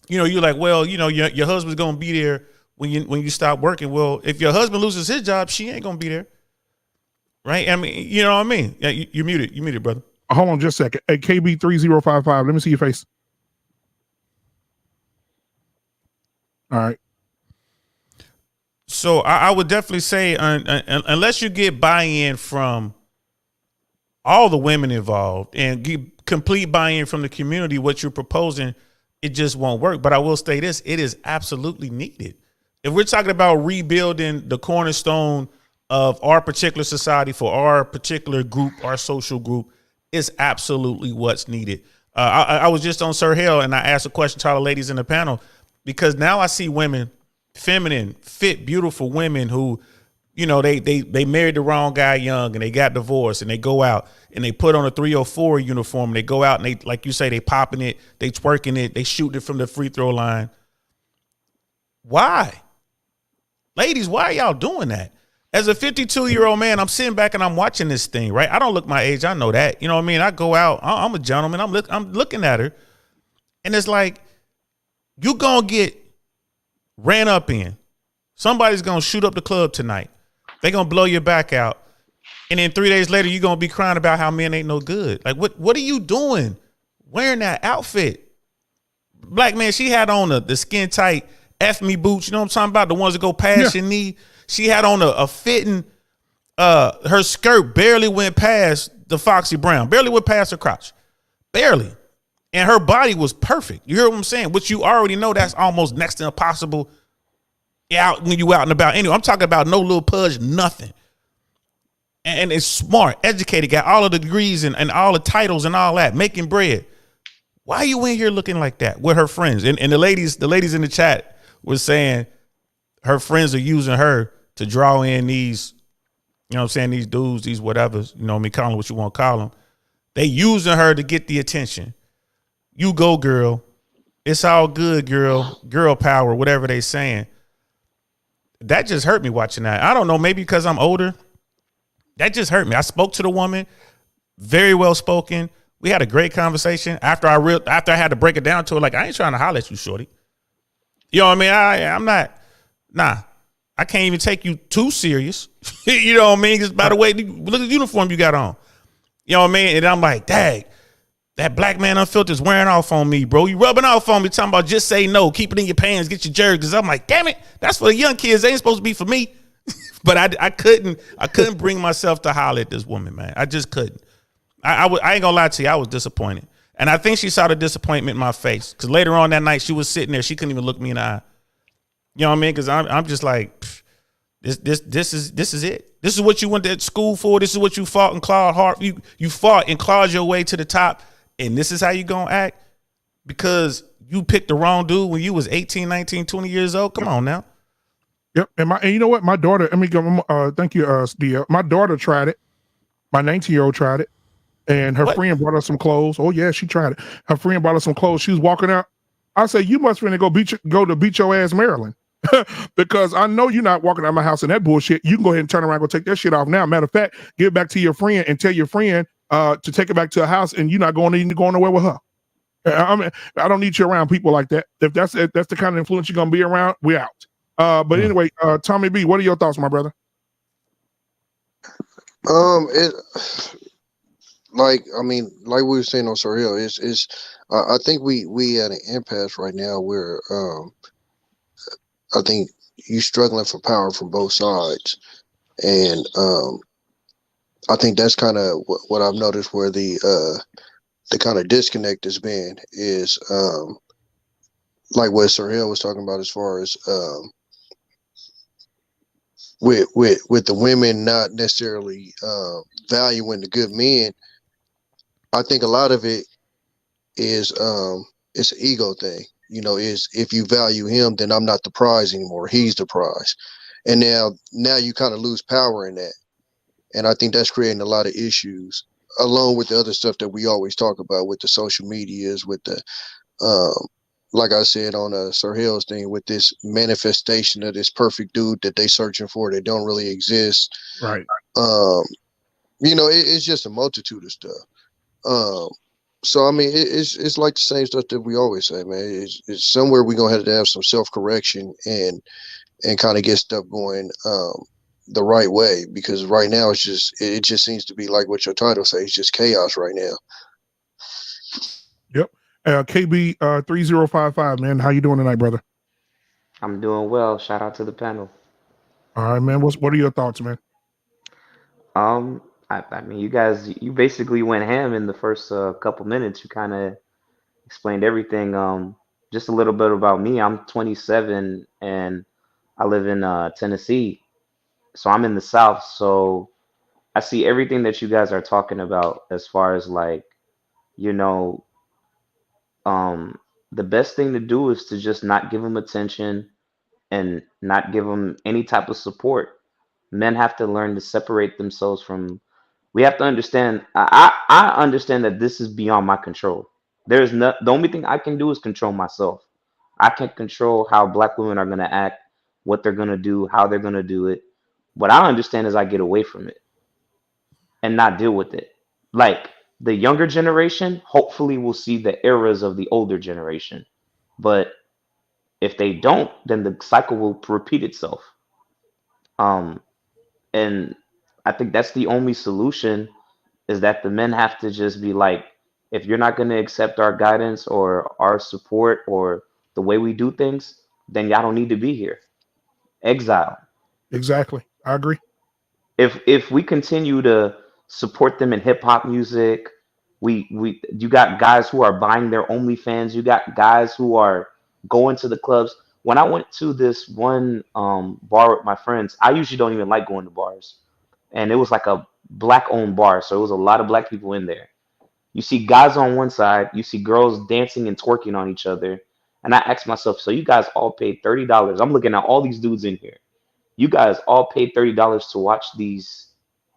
you know, you're like, well, you know, your husband's gonna be there when you stop working. Well, if your husband loses his job, she ain't gonna be there. Right? I mean, you know what I mean? Yeah, you're muted. You're muted, brother. Hold on just a second. Hey, KB3055. Let me see your face. All right. So I would definitely say, unless you get buy-in from all the women involved and get complete buy-in from the community, what you're proposing, it just won't work. But I will say this, it is absolutely needed. If we're talking about rebuilding the cornerstone of our particular society for our particular group, our social group, it's absolutely what's needed. I was just on Sir Hale and I asked a question to all the ladies in the panel, because now I see women, feminine, fit, beautiful women who, you know, they married the wrong guy young and they got divorced and they go out and they put on a 304 uniform and they go out and they, like you say, they popping it, they twerking it, they shooting it from the free throw line. Why? Ladies, why are y'all doing that? As a 52-year-old man, I'm sitting back and I'm watching this thing, right? I don't look my age. I know that. You know what I mean? I go out. I'm a gentleman. I'm looking at her. And it's like, you going to get ran up in. Somebody's going to shoot up the club tonight. They're going to blow your back out. And then 3 days later, you're going to be crying about how men ain't no good. Like, what are you doing wearing that outfit? Black man, she had on the skin tight F me boots. You know what I'm talking about? The ones that go past your knee. She had on a fitting, her skirt barely went past the Foxy Brown, barely went past her crotch, barely. And her body was perfect. You hear what I'm saying? Which you already know that's almost next to impossible out when you out and about. Anyway, I'm talking about no little pudge, nothing. And it's smart, educated, got all of the degrees and all the titles and all that, making bread. Why are you in here looking like that with her friends? And the ladies in the chat was saying her friends are using her to draw in these, you know what I'm saying, these dudes, these whatevers, you know what I mean, call them what you want to call them. They using her to get the attention. You go, girl. It's all good, girl. Girl power, whatever they saying. That just hurt me watching that. I don't know, maybe because I'm older. That just hurt me. I spoke to the woman, very well spoken. We had a great conversation. After I had to break it down to her, like, I ain't trying to holler at you, shorty. You know what I mean? I'm not. Nah, I can't even take you too serious. You know what I mean? Just by the way, look at the uniform you got on. You know what I mean? And I'm like, dang, that Black Man Unfiltered is wearing off on me, bro. You rubbing off on me, talking about just say no, keep it in your pants, get your jerseys. I'm like, damn it, that's for the young kids. They ain't supposed to be for me. But I couldn't bring myself to holler at this woman, man. I just couldn't. I ain't gonna lie to you, I was disappointed. And I think she saw the disappointment in my face. Because later on that night, she was sitting there, she couldn't even look me in the eye. You know what I mean? Because I'm just like, this is it. This is what you went to school for. This is what you fought and clawed hard. You fought and clawed your way to the top, and this is how you gonna act because you picked the wrong dude when you was 18, 19, 20 years old. Come on now. Yep. And you know what? My daughter. Let me go. Thank you, DL. My daughter tried it. My 19-year-old tried it, and her friend brought her some clothes. Oh yeah, she tried it. Her friend brought her some clothes. She was walking out. I said, "You must really go to beat your ass, Maryland." Because I know you're not walking out of my house in that bullshit. You can go ahead and turn around and go take that shit off now. Matter of fact, give it back to your friend and tell your friend to take it back to her house, and you're not going nowhere with her. I mean, I don't need you around people like that. If that's the kind of influence you're gonna be around, we're out. But anyway, Tommy B, what are your thoughts, my brother? It like like we were saying on Sorrel, I think we at an impasse right now where I think you struggling for power from both sides, and I think that's kind of what I've noticed where the kind of disconnect has been is like what Sorrel was talking about as far as with the women not necessarily valuing the good men. I think a lot of it is it's an ego thing. You know, is if you value him, then I'm not the prize anymore. He's the prize. And now you kind of lose power in that. And I think that's creating a lot of issues, along with the other stuff that we always talk about with the social medias, with the like I said on Sir Hill's thing, with this manifestation of this perfect dude that they searching for that don't really exist. Right. You know, it's just a multitude of stuff. So I mean, it's like the same stuff that we always say, man. It's somewhere we're gonna have to have some self correction and kind of get stuff going the right way, because right now it just seems to be like what your title says, it's just chaos right now. Yep. KB 3055, man, how you doing tonight, brother? I'm doing well. Shout out to the panel. All right, man. What are your thoughts, man? I mean, you basically went ham in the first couple minutes. You kind of explained everything. Just a little bit about me. I'm 27 and I live in Tennessee. So I'm in the South. So I see everything that you guys are talking about as far as like, you know, the best thing to do is to just not give them attention and not give them any type of support. Men have to learn to separate themselves from. We have to understand. I understand that this is beyond my control. There's no the only thing I can do is control myself. I can't control how black women are gonna act, what they're gonna do, how they're gonna do it. What I understand is I get away from it and not deal with it. Like the younger generation, hopefully will see the eras of the older generation. But if they don't, then the cycle will repeat itself. Um, and I think that's the only solution is that the men have to just be like, if you're not going to accept our guidance or our support or the way we do things, then y'all don't need to be here. Exile. Exactly. I agree. If we continue to support them in hip hop music, you got guys who are buying their OnlyFans, you got guys who are going to the clubs. When I went to this one bar with my friends, I usually don't even like going to bars. And it was like a black owned bar, so it was a lot of black people in there. You see guys on one side, you see girls dancing and twerking on each other. And I asked myself, so you guys all paid $30. I'm looking at all these dudes in here. You guys all paid $30 to watch these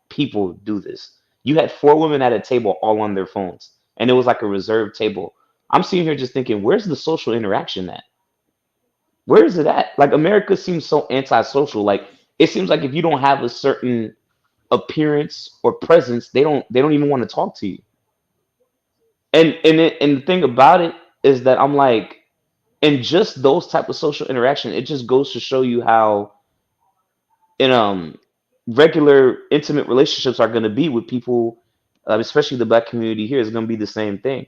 people do this. You had 4 women at a table all on their phones, and it was like a reserved table. I'm sitting here just thinking, where's the social interaction at? Where is it at? Like America seems so antisocial. Like it seems like if you don't have a certain appearance or presence, they don't even want to talk to you. And the thing about it is that I'm like, and just those type of social interaction, it just goes to show you how in regular intimate relationships are going to be with people, especially the black community here is going to be the same thing.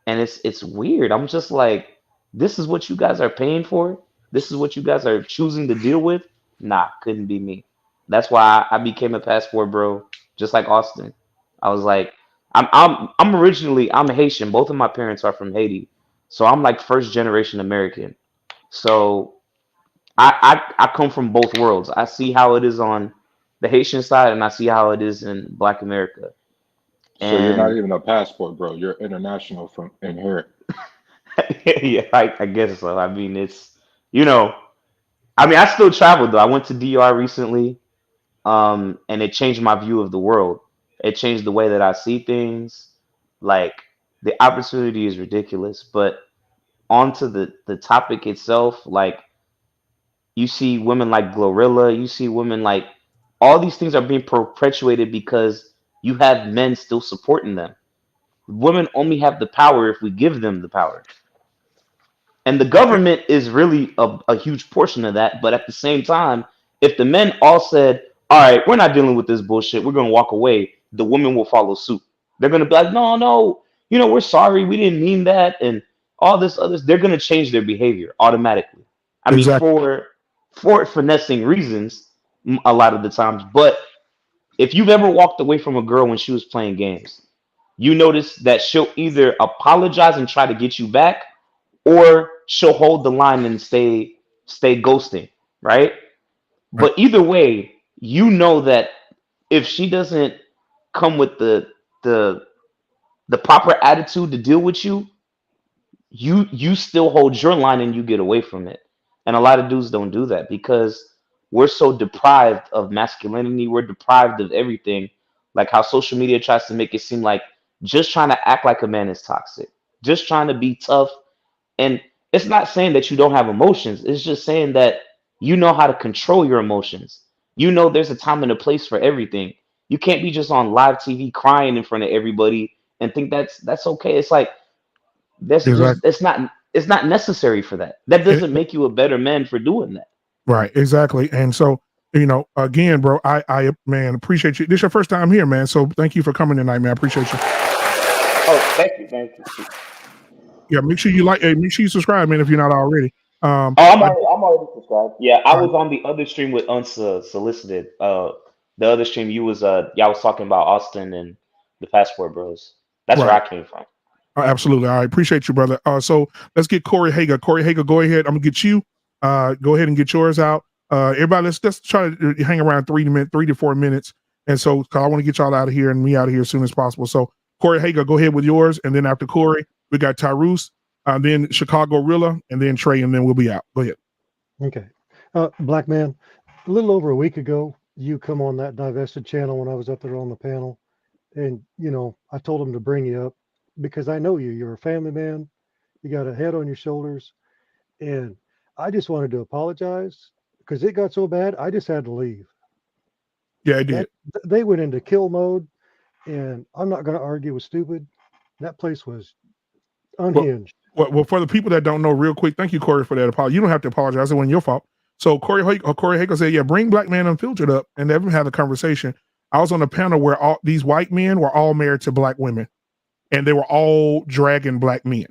And it's weird. I'm just like, this is what you guys are paying for. This is what you guys are choosing to deal with. Nah, couldn't be me. That's why I became a passport bro, just like Austin. I was like, I'm originally I'm Haitian. Both of my parents are from Haiti, so I'm like first generation American. So I come from both worlds. I see how it is on the Haitian side, and I see how it is in Black America. So you're not And even a passport, bro. You're international from in here. yeah, I guess so. I mean, it's you know, I mean, I still travel though. I went to DR recently, and it changed my view of the world. It changed the way that I see things. Like the opportunity is ridiculous, but onto the topic itself, like you see women like Glorilla, you see women like all these things are being perpetuated because you have men still supporting them. Women only have the power if we give them the power. And the government is really a huge portion of that. But at the same time, if the men all said, all right, we're not dealing with this bullshit, we're going to walk away, the women will follow suit. They're going to be like, no, no, we're sorry, we didn't mean that. And all this others, they're going to change their behavior automatically. I mean, Exactly. for finessing reasons a lot of the times. But if you've ever walked away from a girl when she was playing games, you notice that she'll either apologize and try to get you back, or she'll hold the line and stay ghosting, right? But either way, you know that if she doesn't come with the proper attitude to deal with you, you still hold your line and you get away from it. And a lot of dudes don't do that because we're so deprived of masculinity, we're deprived of everything. Like how social media tries to make it seem like just trying to act like a man is toxic, just trying to be tough. And it's not saying that you don't have emotions. It's just saying that you know how to control your emotions. You know there's a time and a place for everything. You can't be just on live TV crying in front of everybody and think that's okay. It's like that's just Exactly. it's not necessary for that. That doesn't make you a better man for doing that. Right. Exactly. And so, again, bro, I man, appreciate you. This is your first time here, man. So thank you for coming tonight, man. I appreciate you. Oh, thank you. Yeah, make sure you subscribe, man, if you're not already. Oh, I'm already subscribed. Yeah, I was on the other stream with Unsolicited. The other stream y'all was talking about Austin and the Passport Bros. That's where I came from. Absolutely. All right. Appreciate you, brother. So let's get Corey Hager. Corey Hager, go ahead. I'm gonna get you. Go ahead and get yours out. Everybody, let's try to hang around 3 to 4 minutes. And so, cause I want to get y'all out of here and me out of here as soon as possible. So Corey Hager, go ahead with yours. And then after Corey, we got Tyrus, then Chicago Rilla, and then Trey, and then we'll be out. Go ahead. Okay. Black man, a little over a week ago, you come on that Divested channel when I was up there on the panel. And, I told him to bring you up because I know you. You're a family man. You got a head on your shoulders. And I just wanted to apologize because it got so bad. I just had to leave. Yeah, I did. They went into kill mode. And I'm not going to argue with stupid. That place was unhinged. Well, for the people that don't know, real quick, thank you, Corey, for that apology. You don't have to apologize. It wasn't your fault. So Corey Hager said, yeah, bring Black Man Unfiltered up and let them have a conversation. I was on a panel where all these white men were all married to black women, and they were all dragging black men.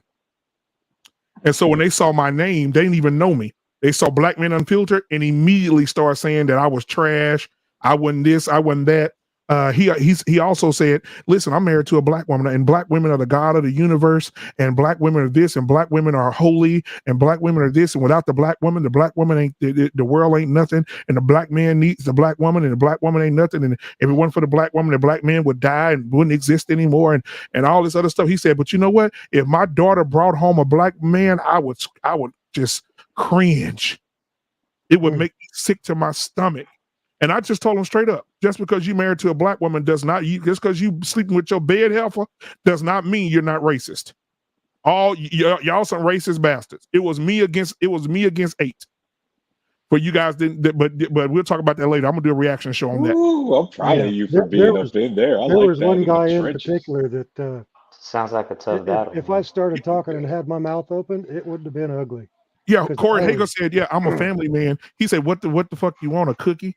And so when they saw my name, they didn't even know me. They saw Black Men Unfiltered and immediately started saying that I was trash. I wasn't this, I wasn't that. He also said, listen, I'm married to a black woman, and black women are the God of the universe, and black women are this, and black women are holy, and black women are this, and without the black woman ain't the world ain't nothing, and the black man needs the black woman, and the black woman ain't nothing, and if it weren't for the black woman, the black man would die and wouldn't exist anymore, and all this other stuff. He said, but you know what? If my daughter brought home a black man, I would just cringe. It would make me sick to my stomach. And I just told him straight up, just because you married to a black woman just because you sleeping with your bed helper does not mean you're not racist. All y'all some racist bastards. It was me against 8. But you guys didn't, but we'll talk about that later. I'm gonna do a reaction show on that. Ooh, I'm proud of you for being up in there. There was one guy in particular that sounds like a tough battle. If I started talking and had my mouth open, it wouldn't have been ugly. Yeah, Corey Hager said, yeah, I'm a family man. He said, what the fuck you want, a cookie?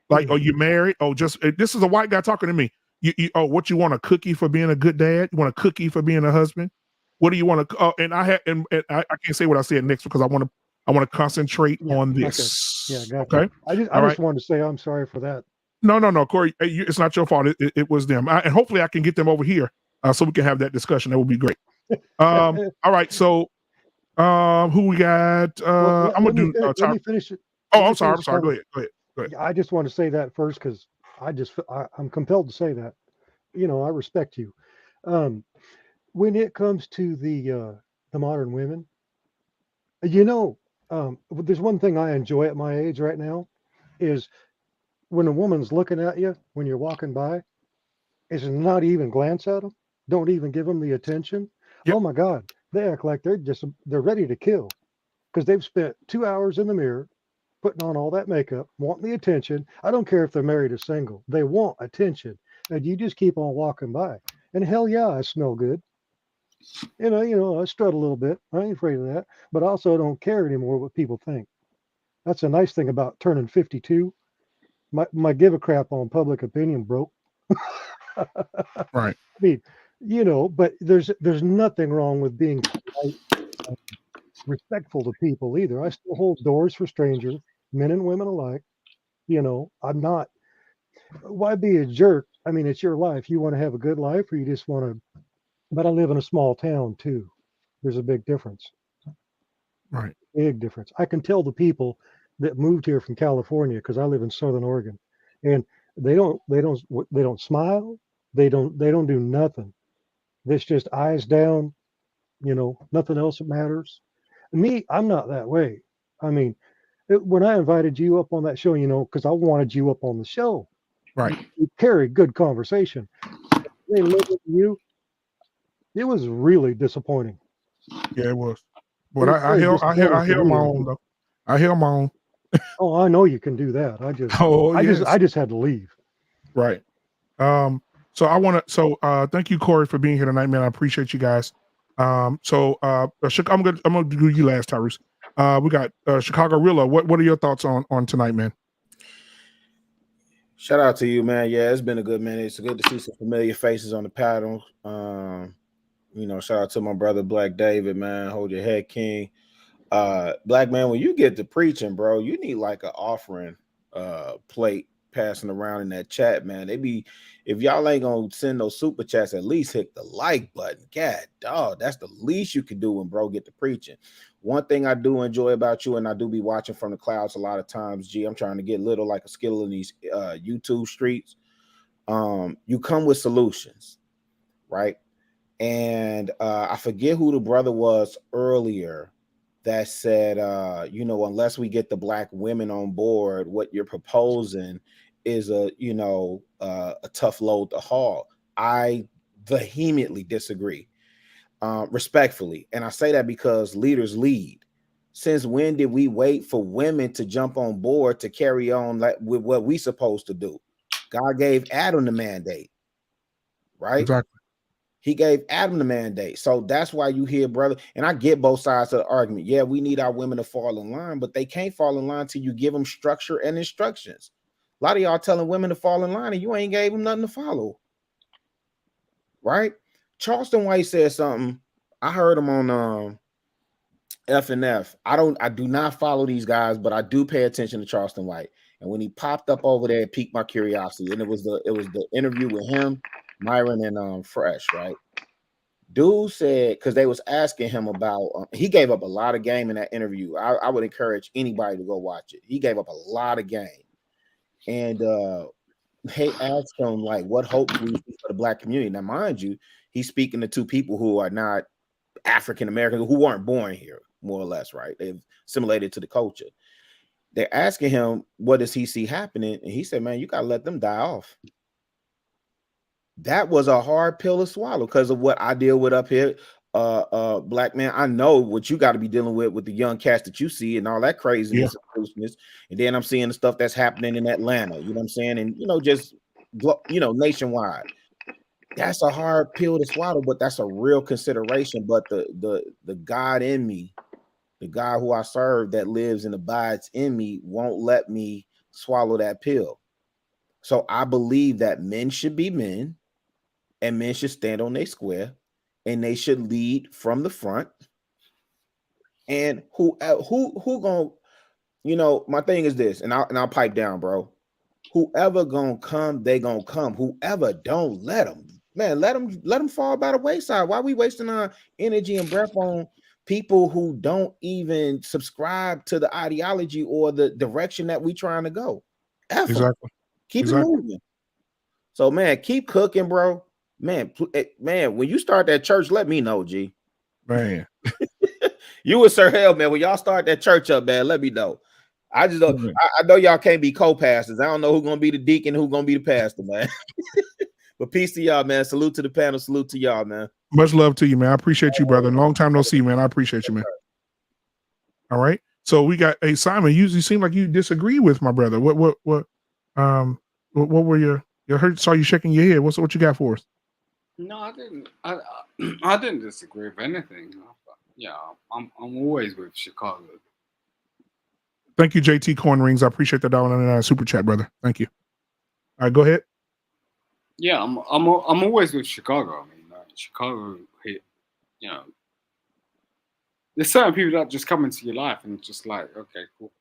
Like, oh, you married? Oh, just this is a white guy talking to me. What you want, a cookie for being a good dad? You want a cookie for being a husband? What do you want to? And I can't say what I said next because I want to concentrate on this. Okay. Yeah, gotcha. Okay. I just wanted to say I'm sorry for that. No, Corey, it's not your fault. It was them, and hopefully I can get them over here so we can have that discussion. That would be great. All right, so who we got? I'm gonna do. Let me finish it. Oh, I'm sorry. Go ahead. I just want to say that first because I'm compelled to say that. I respect you. When it comes to the modern women, there's one thing I enjoy at my age right now is when a woman's looking at you when you're walking by, is not even glance at them. Don't even give them the attention. Yep. Oh my God, they act like they're ready to kill because they've spent 2 hours in the mirror putting on all that makeup, wanting the attention. I don't care if they're married or single. They want attention. And you just keep on walking by. And hell yeah, I smell good. I strut a little bit. I ain't afraid of that, but also I don't care anymore what people think. That's a nice thing about turning 52. My give a crap on public opinion broke. Right. I mean, but there's nothing wrong with being polite, respectful to people either. I still hold doors for strangers, men and women alike. I'm not. Why be a jerk? I mean, it's your life. You want to have a good life, or you just want to. But I live in a small town too. There's a big difference. Right. Big difference. I can tell the people that moved here from California because I live in Southern Oregon, and they don't smile. They don't do nothing. It's just eyes down. Nothing else that matters. Me, I'm not that way. I mean, when I invited you up on that show, because I wanted you up on the show. Right. You carried good conversation. They look at you. It was really disappointing. Yeah, it was. It But was I very held disappointing for my me. own though. I held my own. Oh, I know you can do that. Oh yes. I just had to leave. Right. So I want to. Thank you, Corey, for being here tonight, man. I appreciate you guys. I'm gonna do you last, Tyrese. We got Chicago Rilla. What are your thoughts on tonight, man? Shout out to you, man. Yeah, it's been a good minute. It's good to see some familiar faces on the panel. Shout out to my brother Black David, man. Hold your head, King. Black man, when you get to preaching, bro, you need like an offering plate passing around in that chat, man. If y'all ain't gonna send those super chats, at least hit the like button. God, dog, that's the least you can do when bro get to preaching. One thing I do enjoy about you, and I do be watching from the clouds a lot of times, G, I'm trying to get little like a skill in these YouTube streets. You come with solutions, right? And I forget who the brother was earlier that said, unless we get the black women on board, what you're proposing is a tough load to haul. I vehemently disagree, respectfully. And I say that because leaders lead. Since when did we wait for women to jump on board to carry on with what we supposed to do? God gave Adam the mandate, right? Exactly. He gave Adam the mandate. So that's why you hear, brother, and I get both sides of the argument. Yeah, we need our women to fall in line, but they can't fall in line till you give them structure and instructions. A lot of y'all telling women to fall in line and you ain't gave them nothing to follow. Right? Charleston White said something. I heard him on F&F. I do not follow these guys, but I do pay attention to Charleston White. And when he popped up over there, it piqued my curiosity. And it was the interview with him, Myron, and Fresh, right? Dude said, because they was asking him about, he gave up a lot of game in that interview. I would encourage anybody to go watch it. He gave up a lot of game. And they asked him, like, what hope do you see for the black community? Now, mind you, he's speaking to two people who are not African-American, who weren't born here, more or less, right? They've assimilated to the culture. They're asking him, what does he see happening? And he said, man, you got to let them die off. That was a hard pill to swallow because of what I deal with up here. Black man, I know what you got to be dealing with the young cats that you see and all that craziness and foolishness. And then I'm seeing the stuff that's happening in Atlanta, you know what I'm saying? And, just, nationwide. That's a hard pill to swallow, but that's a real consideration. But the God in me, the God who I serve that lives and abides in me won't let me swallow that pill. So I believe that men should be men and men should stand on their square and they should lead from the front. And who gonna, my thing is this, and I'll pipe down, bro. Whoever gonna come, they gonna come. Whoever don't, let them. Man, let them fall by the wayside. Why are we wasting our energy and breath on people who don't even subscribe to the ideology or the direction that we trying to go? Exactly. Keep it moving. So, man, keep cooking, bro. Man, when you start that church, let me know, G. Man. You and Sir Hell, man, when y'all start that church up, man, let me know. I just don't, I know y'all can't be co-pastors. I don't know who's gonna be the deacon, who's gonna be the pastor, man. But peace to y'all, man. Salute to the panel. Salute to y'all, man. Much love to you, man. I appreciate you, brother. Long time no see, man. I appreciate you, man. All right. So we got Simon. You seem like you disagree with my brother. What were your saw you shaking your head? What you got for us? No, I didn't. I didn't disagree with anything. Yeah, I'm always with Chicago. Thank you, JT Coin Rings. I appreciate the $1.99 super chat, brother. Thank you. All right, go ahead. Yeah, I'm always with Chicago. I mean, Chicago hit. You know, there's certain people that just come into your life and just like, okay, cool.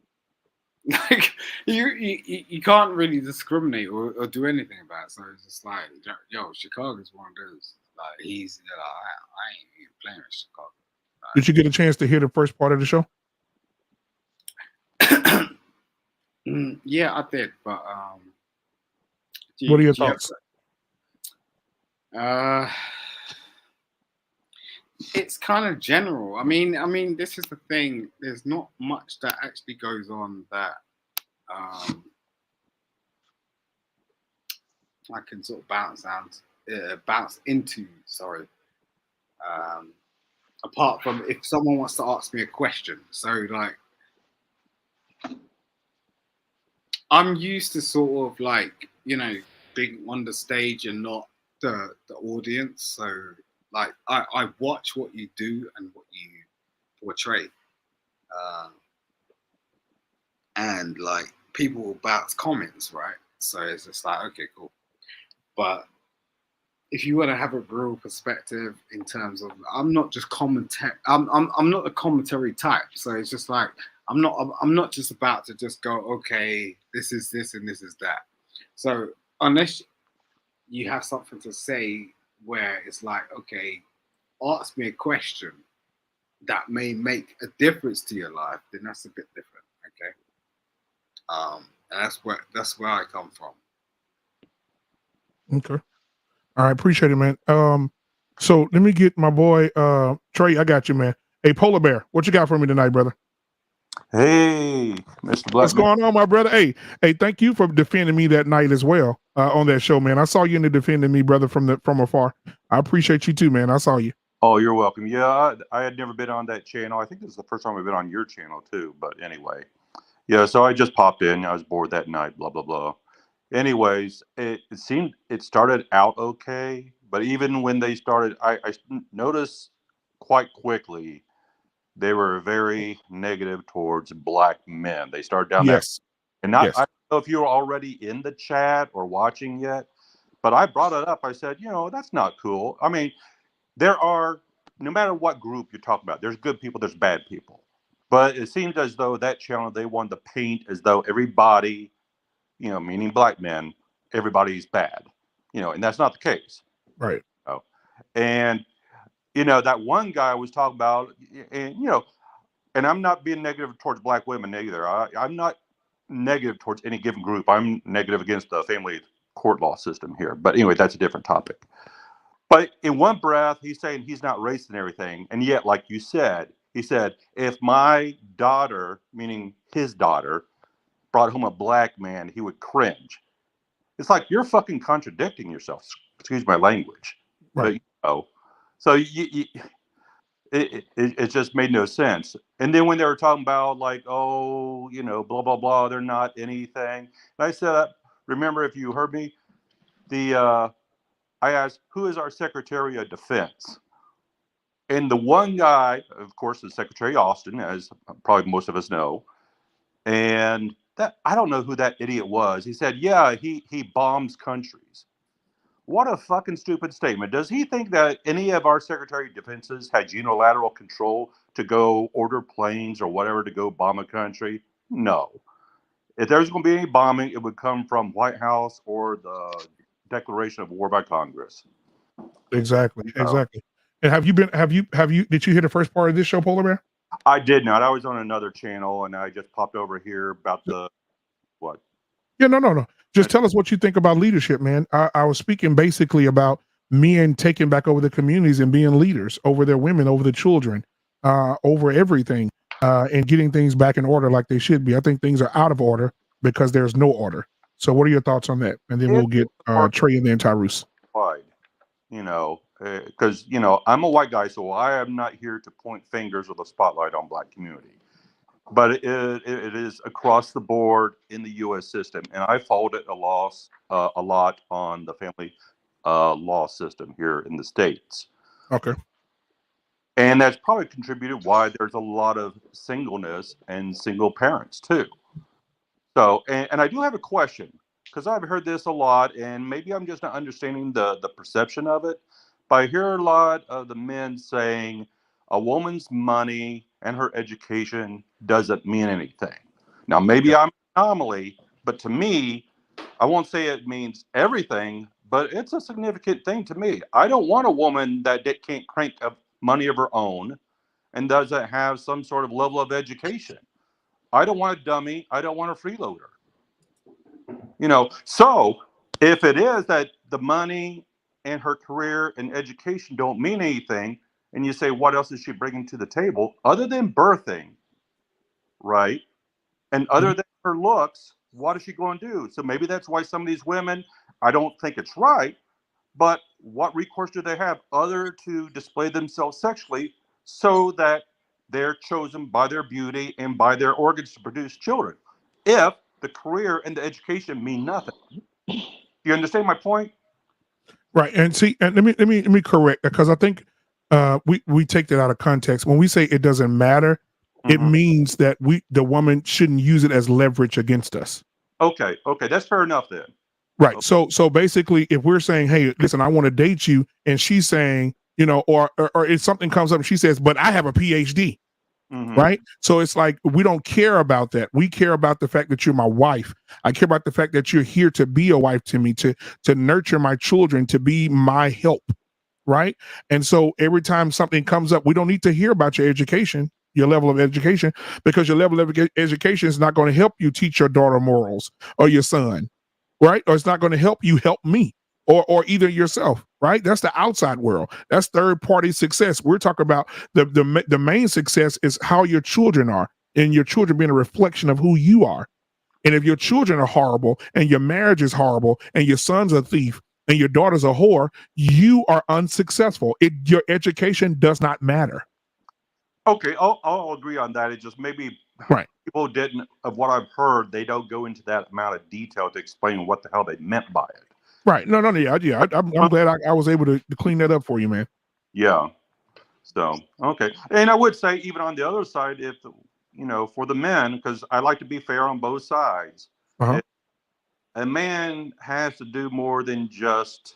Like you can't really discriminate or do anything about it. So it's just like, yo, Chicago's one of those. Like he's, I ain't even playing with Chicago. Did you get a chance to hear the first part of the show? Yeah, I did, but What are your thoughts? It's kind of general. I mean, this is the thing. There's not much that actually goes on that I can sort of bounce into. Sorry. Apart from if someone wants to ask me a question, so like I'm used to sort of like being on the stage and not the audience. So like I watch what you do and what you portray, and like people will bounce comments, right? So it's just like, okay, cool. But if you want to have a real perspective in terms of, I'm not just commentary. I'm not a commentary type. So it's just like I'm not just about to just go, okay, this is this and this is that. So unless you have something to say where it's like, okay, ask me a question that may make a difference to your life, then that's a bit different, okay? And that's where I come from. Okay. All right, appreciate it, man. So let me get my boy Trey. I got you, man. Hey, Polar Bear, what you got for me tonight, brother? Hey, Mr. Black. What's going on, my brother? Hey, thank you for defending me that night as well on that show, man. I saw you in the defending me, brother, from afar. I appreciate you too, man. I saw you. Oh, you're welcome. Yeah, I had never been on that channel. I think this is the first time I've been on your channel too. But anyway, yeah. So I just popped in. I was bored that night. Blah blah blah. Anyways, it seemed it started out okay, but even when they started, I noticed quite quickly they were very negative towards black men. They started down that, Yes. and I Yes. don't know if you were already in the chat or watching yet, but I brought it up. I said, that's not cool. I mean, there are, no matter what group you're talking about, there's good people, there's bad people. But it seems as though that channel, they wanted to paint as though everybody, meaning black men, everybody's bad, and that's not the case. Right. And, that one guy was talking about, and, and I'm not being negative towards black women either. I'm not negative towards any given group. I'm negative against the family court law system here. But anyway, that's a different topic. But in one breath, he's saying he's not racist and everything. And yet, like you said, he said, if my daughter, meaning his daughter, brought home a black man, he would cringe. It's like you're fucking contradicting yourself. Excuse my language. Right. But, so it just made no sense. And then when they were talking about like, oh, blah, blah, blah, they're not anything. And I said, remember, if you heard me, I asked, who is our Secretary of Defense? And the one guy, of course, is Secretary Austin, as probably most of us know. And that, I don't know who that idiot was. He said, yeah, he bombs countries. What a fucking stupid statement. Does he think that any of our Secretary of Defenses had unilateral control to go order planes or whatever to go bomb a country? No. If there's going to be any bombing, it would come from White House or the declaration of war by Congress. Exactly. Exactly. And did you hear the first part of this show, Polar Bear? I did not. I was on another channel and I just popped over here about the what? Yeah, no. Just tell us what you think about leadership, man. I was speaking basically about men taking back over the communities and being leaders over their women, over the children, over everything, and getting things back in order like they should be. I think things are out of order because there's no order. So what are your thoughts on that? And then we'll get Trey and then Tyrus. Wide, because I'm a white guy, so I am not here to point fingers with a spotlight on black community. But it is across the board in the U.S. system, and I followed it a lot on the family law system here in the States. Okay. And that's probably contributed why there's a lot of singleness and single parents too. So, and I do have a question because I've heard this a lot, and maybe I'm just not understanding the perception of it. But I hear a lot of the men saying a woman's money and her education doesn't mean anything. Now, maybe I'm an anomaly, but to me, I won't say it means everything, but it's a significant thing to me. I don't want a woman that can't crank up money of her own and doesn't have some sort of level of education. I don't want a dummy. I don't want a freeloader. So if it is that the money and her career and education don't mean anything, and you say, what else is she bringing to the table other than birthing, right? And other than her looks, what is she going to do? So maybe that's why some of these women, I don't think it's right, but what recourse do they have other to display themselves sexually so that they're chosen by their beauty and by their organs to produce children? If the career and the education mean nothing. Do you understand my point? Right. And see, and let me correct, because I think we take that out of context. When we say it doesn't matter, it means that the woman shouldn't use it as leverage against us. Okay, that's fair enough then. Right. Okay. So basically, if we're saying, hey, listen, I want to date you, and she's saying, or if something comes up and she says, but I have a PhD. Right. So it's like, we don't care about that. We care about the fact that you're my wife. I care about the fact that you're here to be a wife to me, to nurture my children, to be my help. Right. And so every time something comes up, we don't need to hear about your education, your level of education, because your level of education is not going to help you teach your daughter morals or your son. Right. Or it's not going to help you help me or either yourself. Right. That's the outside world. That's third party success. We're talking about the main success is how your children are, and your children being a reflection of who you are. And if your children are horrible and your marriage is horrible and your son's a thief and your daughter's a whore, you are unsuccessful. Your education does not matter. Okay, I'll agree on that. It just maybe people didn't, of what I've heard, they don't go into that amount of detail to explain what the hell they meant by it. Right. No. Yeah. I'm glad I was able to clean that up for you, man. Yeah. So, okay. And I would say, even on the other side, if, for the men, because I like to be fair on both sides, a man has to do more than just,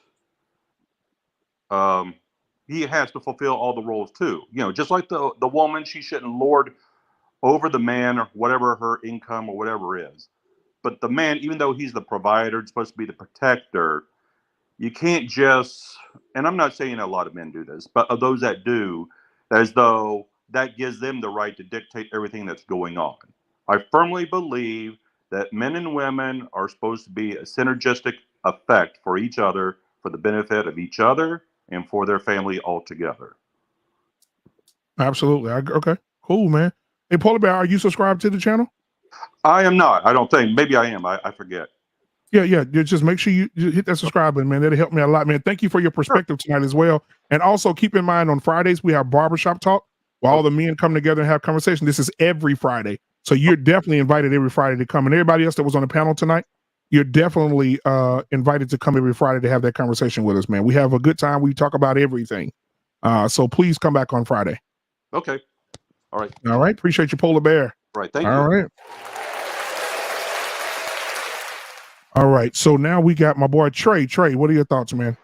he has to fulfill all the roles too. Just like the woman, she shouldn't lord over the man or whatever her income or whatever is. But the man, even though he's the provider, supposed to be the protector, you can't just, and I'm not saying a lot of men do this, but of those that do, as though that gives them the right to dictate everything that's going on. I firmly believe that men and women are supposed to be a synergistic effect for each other, for the benefit of each other and for their family altogether. Absolutely. Okay. Cool, man. Hey, Polar Bear, are you subscribed to the channel? I am not. I don't think. Maybe I am. I forget. Yeah. Just make sure you hit that subscribe button, man. That'll help me a lot, man. Thank you for your perspective tonight as well. And also keep in mind, on Fridays, we have barbershop talk where all the men come together and have conversation. This is every Friday. So you're definitely invited every Friday to come. And everybody else that was on the panel tonight, you're definitely invited to come every Friday to have that conversation with us, man. We have a good time. We talk about everything. So please come back on Friday. Okay. All right. All right. Appreciate you, Polar Bear. All right. Thank you. All right. All right. So now we got my boy Trey. Trey, what are your thoughts, man?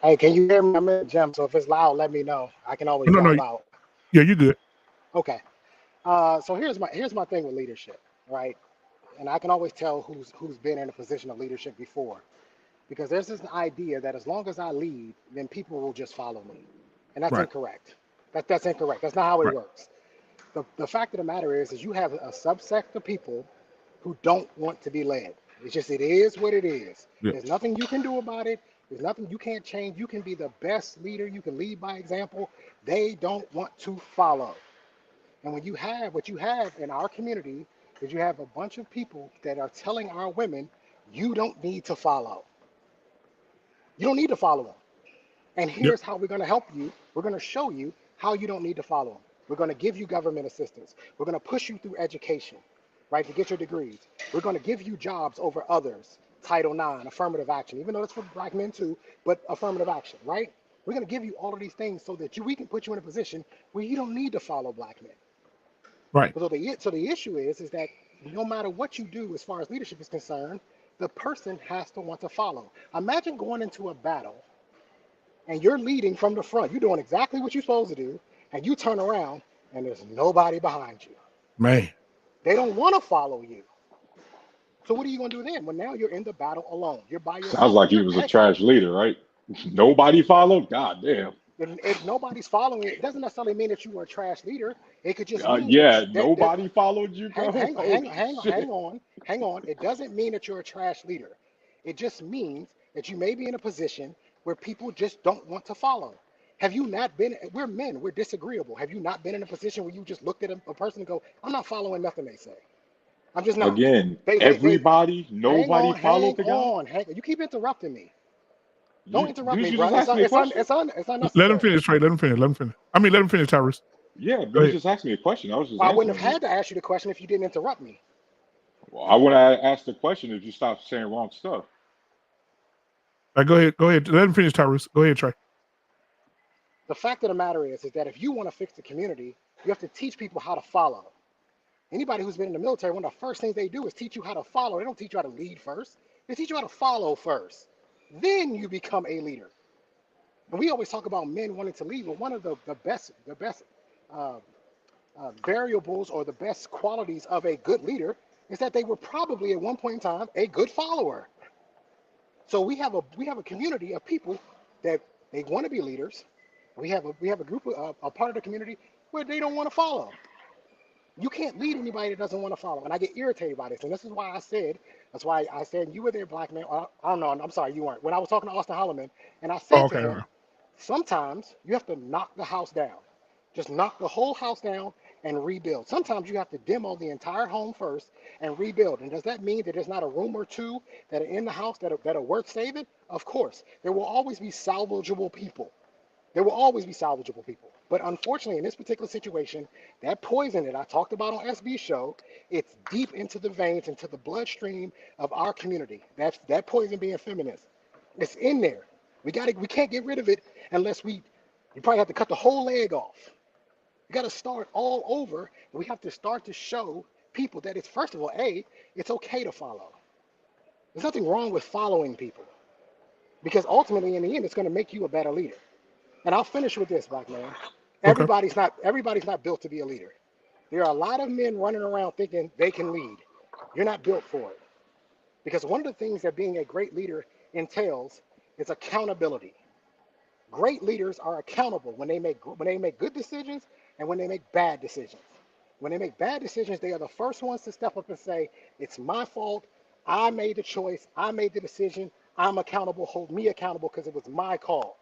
Hey, can you hear me? I'm in the gym, so if it's loud, let me know. I can always drop out. Yeah, you're good. Okay. So here's my thing with leadership, right? And I can always tell who's been in a position of leadership before, because there's this idea that as long as I lead, then people will just follow me, and that's incorrect. That's incorrect. That's not how it works. The fact of the matter is you have a subsect of people who don't want to be led. It's just, it is what it is. Yeah. There's nothing you can do about it. There's nothing you can't change. You can be the best leader. You can lead by example. They don't want to follow. And when you have what you have in our community, is you have a bunch of people that are telling our women, you don't need to follow. You don't need to follow them. And here's how we're going to help you. We're going to show you how you don't need to follow them. We're going to give you government assistance. We're going to push you through education, right, to get your degrees. We're going to give you jobs over others, Title IX, affirmative action, even though it's for black men too, but affirmative action, right? We're going to give you all of these things so that we can put you in a position where you don't need to follow black men. Right. So the issue is that no matter what you do as far as leadership is concerned, the person has to want to follow. Imagine going into a battle and you're leading from the front. You're doing exactly what you're supposed to do, and you turn around and there's nobody behind you. Man. They don't want to follow you. So what are you going to do then? Well, now you're in the battle alone. You're by yourself. Sounds like he was a trash leader, right? Nobody followed? God damn. If nobody's following it, it doesn't necessarily mean that you were a trash leader. It could just mean nobody followed you, bro. hang on. It doesn't mean that you're a trash leader. It just means that you may be in a position where people just don't want to follow. Have you not been, we're men, we're disagreeable. Have you not been in a position where you just looked at a person and go, I'm not following nothing they say. I'm just not. Again, nobody followed the guy. You keep interrupting me. Don't interrupt you me, just bro. asked me a question. It's unnecessary. Let him finish, Trey. Let him finish. I mean, let him finish, Tyrus. Yeah, but you just asked me a question. I was just. Well, I wouldn't have had to ask you the question if you didn't interrupt me. Well, I would have asked the question if you stopped saying wrong stuff. All right, go ahead. Let him finish, Tyrus. Go ahead, Trey. The fact of the matter is that if you want to fix the community, you have to teach people how to follow. Anybody who's been in the military, one of the first things they do is teach you how to follow. They don't teach you how to lead first. They teach you how to follow first. Then you become a leader. And we always talk about men wanting to lead, but one of the best variables or the best qualities of a good leader is that they were probably at one point in time a good follower. So we have a community of people that they want to be leaders. We have a group of a part of the community where they don't want to follow. You can't lead anybody that doesn't want to follow. And I get irritated by this. And this is why I said, you were there, black man. I don't know. I'm sorry, you weren't. When I was talking to Austin Holloman, and I said to him, sometimes you have to knock the house down. Just knock the whole house down and rebuild. Sometimes you have to demo the entire home first and rebuild. And does that mean that there's not a room or two that are in the house that are worth saving? Of course. There will always be salvageable people. There will always be salvageable people. But unfortunately, in this particular situation, that poison that I talked about on SB's show, it's deep into the veins, into the bloodstream of our community. That poison being feminist. It's in there. We can't get rid of it unless you probably have to cut the whole leg off. You got to start all over. We have to start to show people that it's, first of all, it's okay to follow. There's nothing wrong with following people. Because ultimately, in the end, it's going to make you a better leader. And I'll finish with this, black man. Everybody's not built to be a leader. There are a lot of men running around thinking they can lead. You're not built for it. Because one of the things that being a great leader entails is accountability. Great leaders are accountable when they make good decisions and when they make bad decisions. When they make bad decisions, they are the first ones to step up and say, it's my fault. I made the choice. I made the decision. I'm accountable. Hold me accountable because it was my call.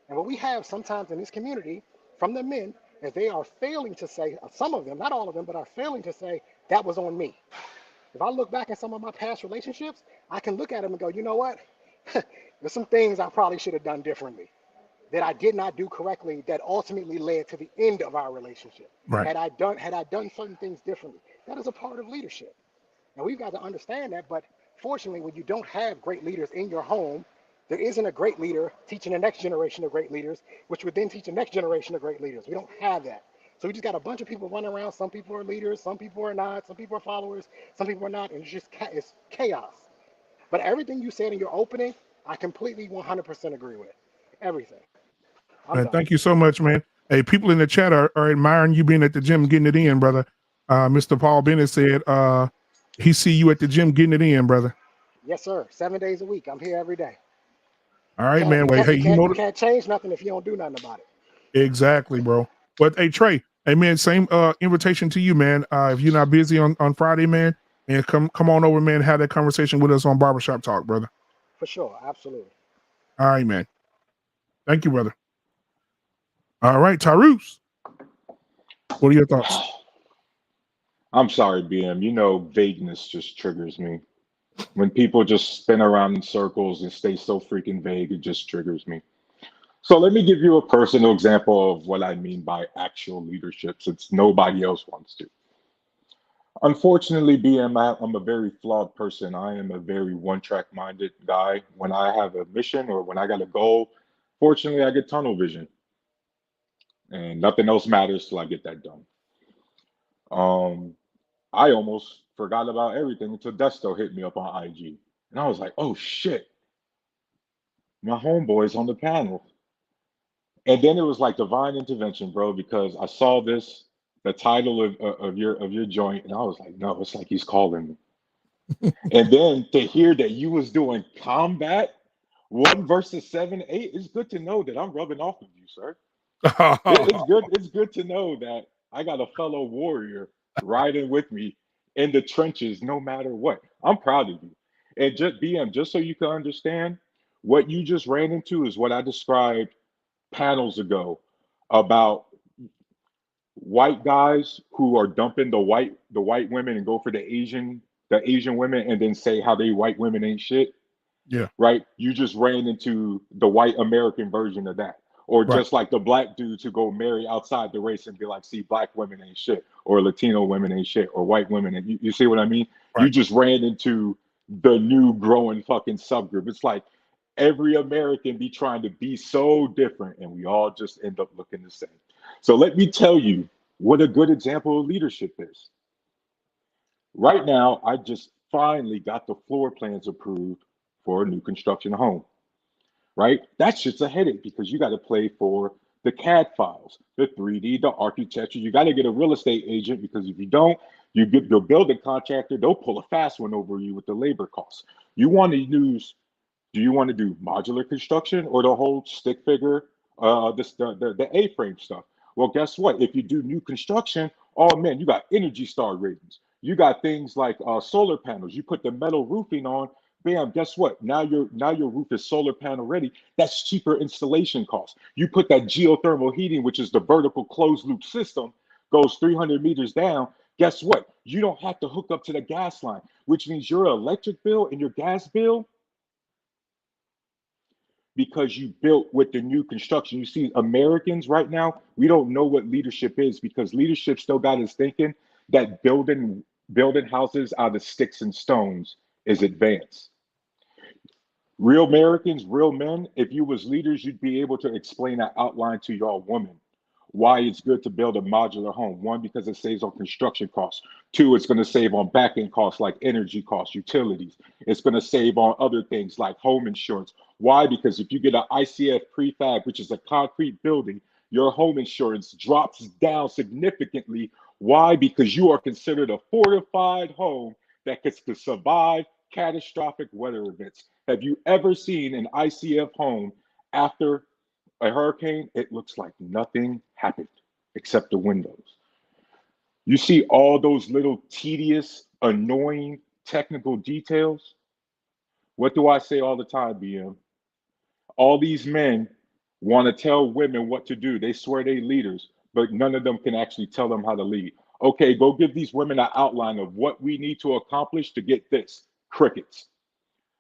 And what we have sometimes in this community from the men is they are failing to say, some of them, not all of them, but are failing to say, that was on me. If I look back at some of my past relationships, I can look at them and go, you know what? There's some things I probably should have done differently that I did not do correctly that ultimately led to the end of our relationship. Right. Had I done certain things differently, that is a part of leadership. And we've got to understand that, but fortunately, when you don't have great leaders in your home, there isn't a great leader teaching the next generation of great leaders, which would then teach the next generation of great leaders. We don't have that. So we just got a bunch of people running around. Some people are leaders, some people are not, some people are followers, some people are not, and it's chaos. But everything you said in your opening, I completely 100% agree with. Everything. Man, thank you so much, man. Hey, people in the chat are admiring you being at the gym getting it in, brother. Mr. Paul Bennett said he see you at the gym getting it in, brother. Yes, sir. 7 days a week. I'm here every day. All right, man. Wait, you can't change nothing if you don't do nothing about it. Exactly, bro. But hey, Trey, hey man, same invitation to you, man. If you're not busy on Friday, man, and come on over, man, have that conversation with us on Barbershop Talk, brother. For sure, absolutely. All right, man. Thank you, brother. All right, Tyrus. What are your thoughts? I'm sorry, BM. You know, vagueness just triggers me. When people just spin around in circles and stay so freaking vague, it just triggers me. So let me give you a personal example of what I mean by actual leadership, since nobody else wants to. Unfortunately, I'm a very flawed person. I am a very one-track minded guy. When I have a mission or when I got a goal, fortunately, I get tunnel vision, and nothing else matters till I get that done. Um, I almost forgot about everything until Desto hit me up on IG, and I was like, "Oh shit, my homeboy's on the panel." And then it was like divine intervention, bro, because I saw this, the title of your joint, and I was like, "No, it's like he's calling me." And then to hear that you was doing combat 1 versus 7-8, it's good to know that I'm rubbing off of you, sir. It's good. It's good to know that I got a fellow warrior riding with me in the trenches, no matter what. I'm proud of you. And just BM, just so you can understand, what you just ran into is what I described panels ago about white guys who are dumping the white women and go for the Asian women and then say how they white women ain't shit, Yeah. right? You just ran into the white American version of that. Or Right. just like the black dudes who go marry outside the race and be like, see, black women ain't shit, or Latino women ain't shit, or white women. And you see what I mean? You Right. just ran into the new growing fucking subgroup. It's like every American be trying to be so different, and we all just end up looking the same. So let me tell you what a good example of leadership is. Right now, I just finally got the floor plans approved for a new construction home, right? That shit's a headache because you got to play for the CAD files, the 3D, the architecture. You got to get a real estate agent because if you don't, you get your building contractor, they'll pull a fast one over you with the labor costs. You want to use, do you want to do modular construction or the whole stick figure, the A-frame stuff? Well, guess what? If you do new construction, oh man, you got Energy Star ratings. You got things like solar panels. You put the metal roofing on, bam, guess what? Now your roof is solar panel ready. That's cheaper installation costs. You put that geothermal heating, which is the vertical closed loop system, goes 300 meters down. Guess what? You don't have to hook up to the gas line, which means your electric bill and your gas bill, because you built with the new construction. You see, Americans right now, we don't know what leadership is because leadership still got us thinking that building houses out of sticks and stones is advanced. Real Americans, real men, if you was leaders, you'd be able to explain that outline to your woman. Why it's good to build a modular home. One, because it saves on construction costs. Two, it's going to save on back-end costs like energy costs, utilities. It's going to save on other things like home insurance. Why? Because if you get an ICF prefab, which is a concrete building, your home insurance drops down significantly. Why? Because you are considered a fortified home that could survive catastrophic weather events. Have you ever seen an ICF home after a hurricane? It looks like nothing happened except the windows. You see all those little tedious, annoying technical details? What do I say all the time, BM? All these men want to tell women what to do. They swear they leaders, but none of them can actually tell them how to lead. Okay, go give these women an outline of what we need to accomplish to get this. Crickets.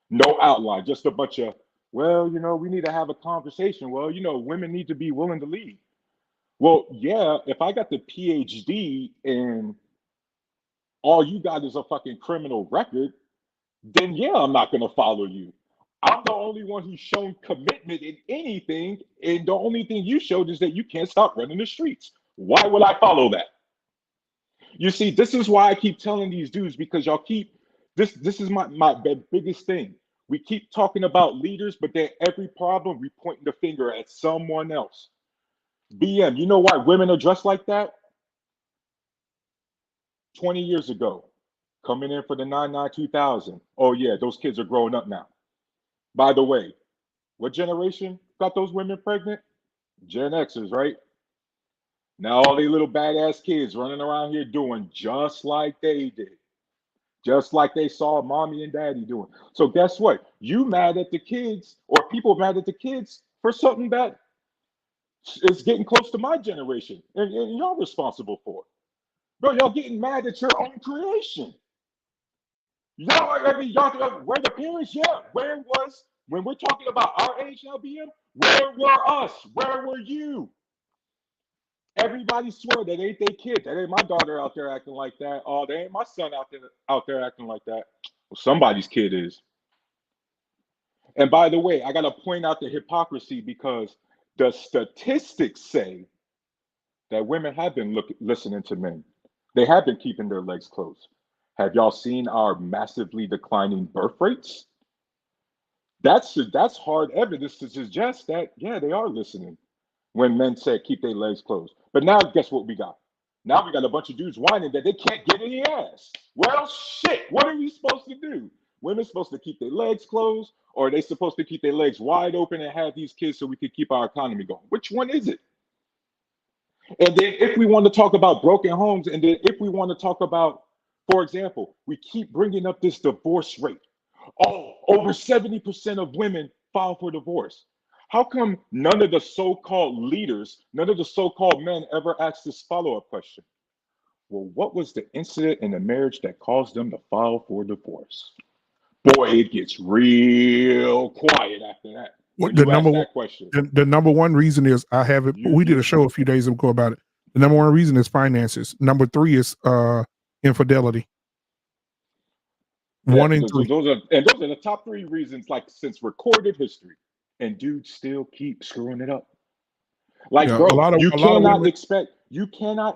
No outline, just a bunch of, well, we need to have a conversation. Well, women need to be willing to lead. Well, yeah, if I got the PhD and all you got is a fucking criminal record, then yeah, I'm not going to follow you. I'm the only one who's shown commitment in anything, and the only thing you showed is that you can't stop running the streets. Why would I follow that? You see, this is why I keep telling these dudes, because y'all keep this is my biggest thing. We keep talking about leaders, but then every problem we pointing the finger at someone else. BM, you know why women are dressed like that? 20 years ago, coming in for the 99-2000. Oh yeah, those kids are growing up now. By the way, what generation got those women pregnant? Gen Xers, right? Now all these little badass kids running around here doing just like they did. Just like they saw mommy and daddy doing. So guess what? You mad at the kids, or people mad at the kids for something that is getting close to my generation, and y'all responsible for it. Bro, y'all getting mad at your own creation. Y'all, where the parents? Yeah, where was, when we're talking about our age now, BM, where were us? Where were you? Everybody swear that ain't their kid. That ain't my daughter out there acting like that. Oh, that ain't my son out there acting like that. Well, somebody's kid is. And by the way, I gotta point out the hypocrisy because the statistics say that women have been listening to men. They have been keeping their legs closed. Have y'all seen our massively declining birth rates? That's hard evidence to suggest that, yeah, they are listening when men said keep their legs closed. But now guess what we got? Now we got a bunch of dudes whining that they can't get any ass. Well, shit, what are we supposed to do? Women supposed to keep their legs closed, or are they supposed to keep their legs wide open and have these kids so we can keep our economy going? Which one is it? And then if we want to talk about broken homes, and then if we want to talk about, for example, we keep bringing up this divorce rate. Oh, over 70% of women file for divorce. How come none of the so-called leaders, none of the so-called men ever asked this follow-up question? Well, what was the incident in the marriage that caused them to file for divorce? Boy, it gets real quiet after that. When you ask that question. The number one reason is we did a show a few days ago about it. The number one reason is finances. Number 3 is infidelity. Yeah, 1 and 3. those are the top 3 reasons, like, since recorded history. And dudes still keep screwing it up. Like, Yeah, bro, you cannot women-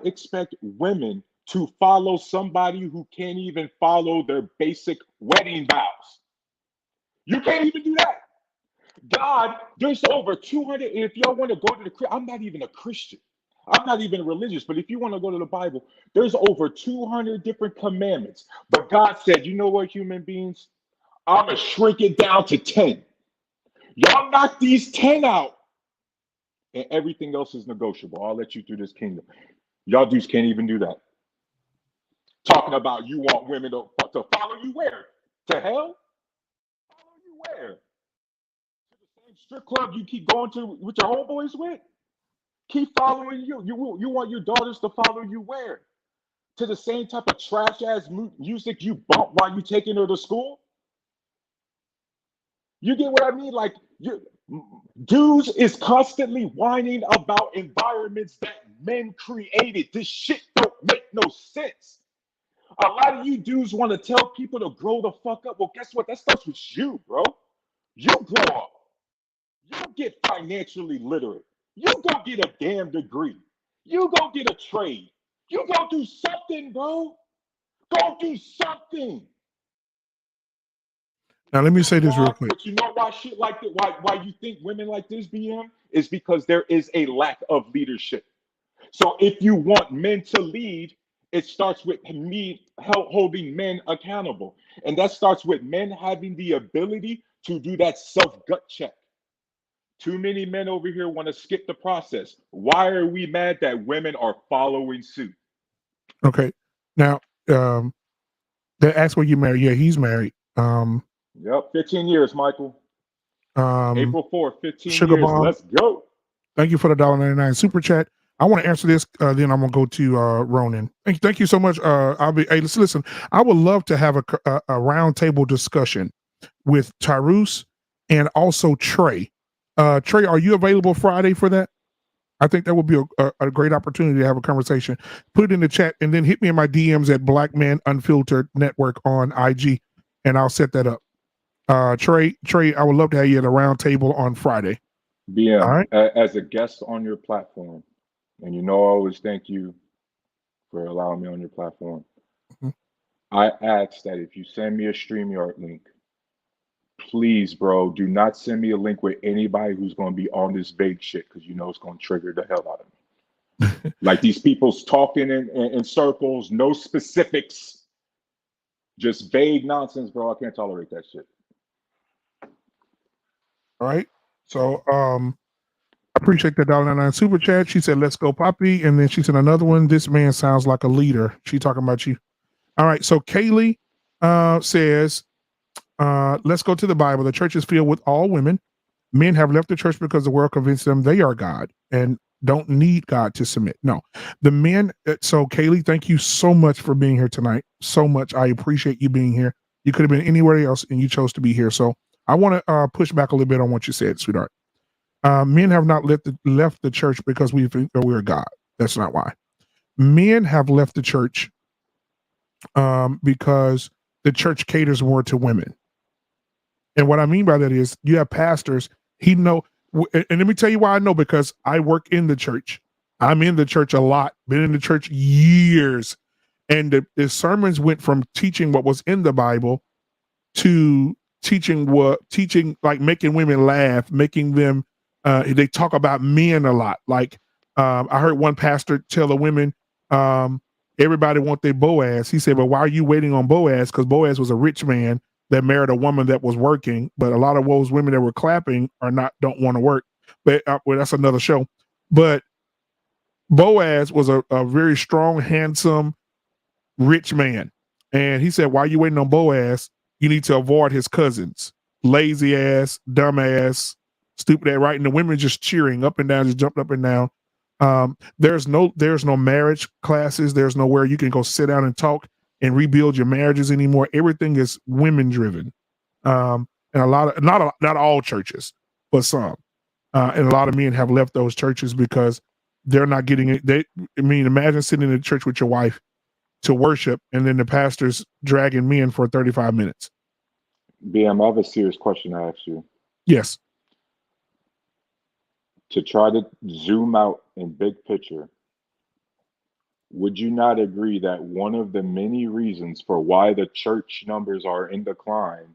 expect women to follow somebody who can't even follow their basic wedding vows. You can't even do that. God, there's over 200. If y'all want to go to the, I'm not even a Christian. I'm not even religious, but if you want to go to the Bible, there's over 200 different commandments. But God said, you know what, human beings? I'm going to shrink it down to 10. Y'all knock these 10 out, and everything else is negotiable. I'll let you through this kingdom. Y'all dudes can't even do that. Talking about you want women to follow you where? To hell? Follow you where? To the same strip club you keep going to with your homeboys with? Keep following you. You want your daughters to follow you where? To the same type of trash ass music you bump while you taking her to school? You get what I mean? Like, dudes is constantly whining about environments that men created. This shit don't make no sense. A lot of you dudes want to tell people to grow the fuck up. Well, guess what? That starts with you, bro. You grow up. You get financially literate. You go get a damn degree. You go get a trade. You go do something, bro. Go do something. Now let me say this real quick. But you know why shit like that? Why you think women like this, BM? Is because there is a lack of leadership. So if you want men to lead, it starts with me holding men accountable, and that starts with men having the ability to do that self-gut check. Too many men over here want to skip the process. Why are we mad that women are following suit? Okay. Now, they asked where you married. Yeah, he's married. Yep, 15 years, Michael. April 4th, 15 Sugar years. Bomb. Let's go. Thank you for the $1.99 super chat. I want to answer this, then I'm gonna go to Ronan. Thank you so much. Hey, listen. I would love to have a roundtable discussion with Tyrus and also Trey. Trey, are you available Friday for that? I think that would be a great opportunity to have a conversation. Put it in the chat and then hit me in my DMs at Black Man Unfiltered Network on IG, and I'll set that up. Trey, I would love to have you at a roundtable on Friday. BM, all right? As a guest on your platform, and you know I always thank you for allowing me on your platform. Mm-hmm. I ask that if you send me a StreamYard link, please, bro, do not send me a link with anybody who's going to be on this vague shit, because you know it's going to trigger the hell out of me. Like these people's talking in circles, no specifics, just vague nonsense, bro. I can't tolerate that shit. All right. So I appreciate that $1.99 super chat. She said, let's go, Poppy. And then she said another one. This man sounds like a leader. She talking about you. All right. So Kaylee says, let's go to the Bible. The church is filled with all women. Men have left the church because the world convinced them they are God and don't need God to submit. No, the men. So Kaylee, thank you so much for being here tonight. So much. I appreciate you being here. You could have been anywhere else and you chose to be here. So I want to push back a little bit on what you said, sweetheart. Men have not left the church because we think that we're God. That's not why. Men have left the church because the church caters more to women. And what I mean by that is you have pastors, and let me tell you why I know, because I work in the church. I'm in the church a lot, been in the church years. And the sermons went from teaching what was in the Bible to teaching like making women laugh, making them, they talk about men a lot. Like I heard one pastor tell the women, everybody want their Boaz. He said, well, why are you waiting on Boaz? Because Boaz was a rich man that married a woman that was working, but a lot of those women that were clapping don't want to work. But well, that's another show. But Boaz was a very strong, handsome, rich man. And he said, why are you waiting on Boaz? You need to avoid his cousins. Lazy ass, dumb ass, stupid ass, right? And the women just cheering up and down, just jumped up and down. There's no marriage classes. There's nowhere you can go sit down and talk and rebuild your marriages anymore. Everything is women driven. And a lot of, not all churches, but some. And a lot of men have left those churches because they're not getting it. Imagine sitting in a church with your wife to worship, and then the pastor's dragging men for 35 minutes. BM, I have a serious question to ask you. Yes. To try to zoom out in big picture, would you not agree that one of the many reasons for why the church numbers are in decline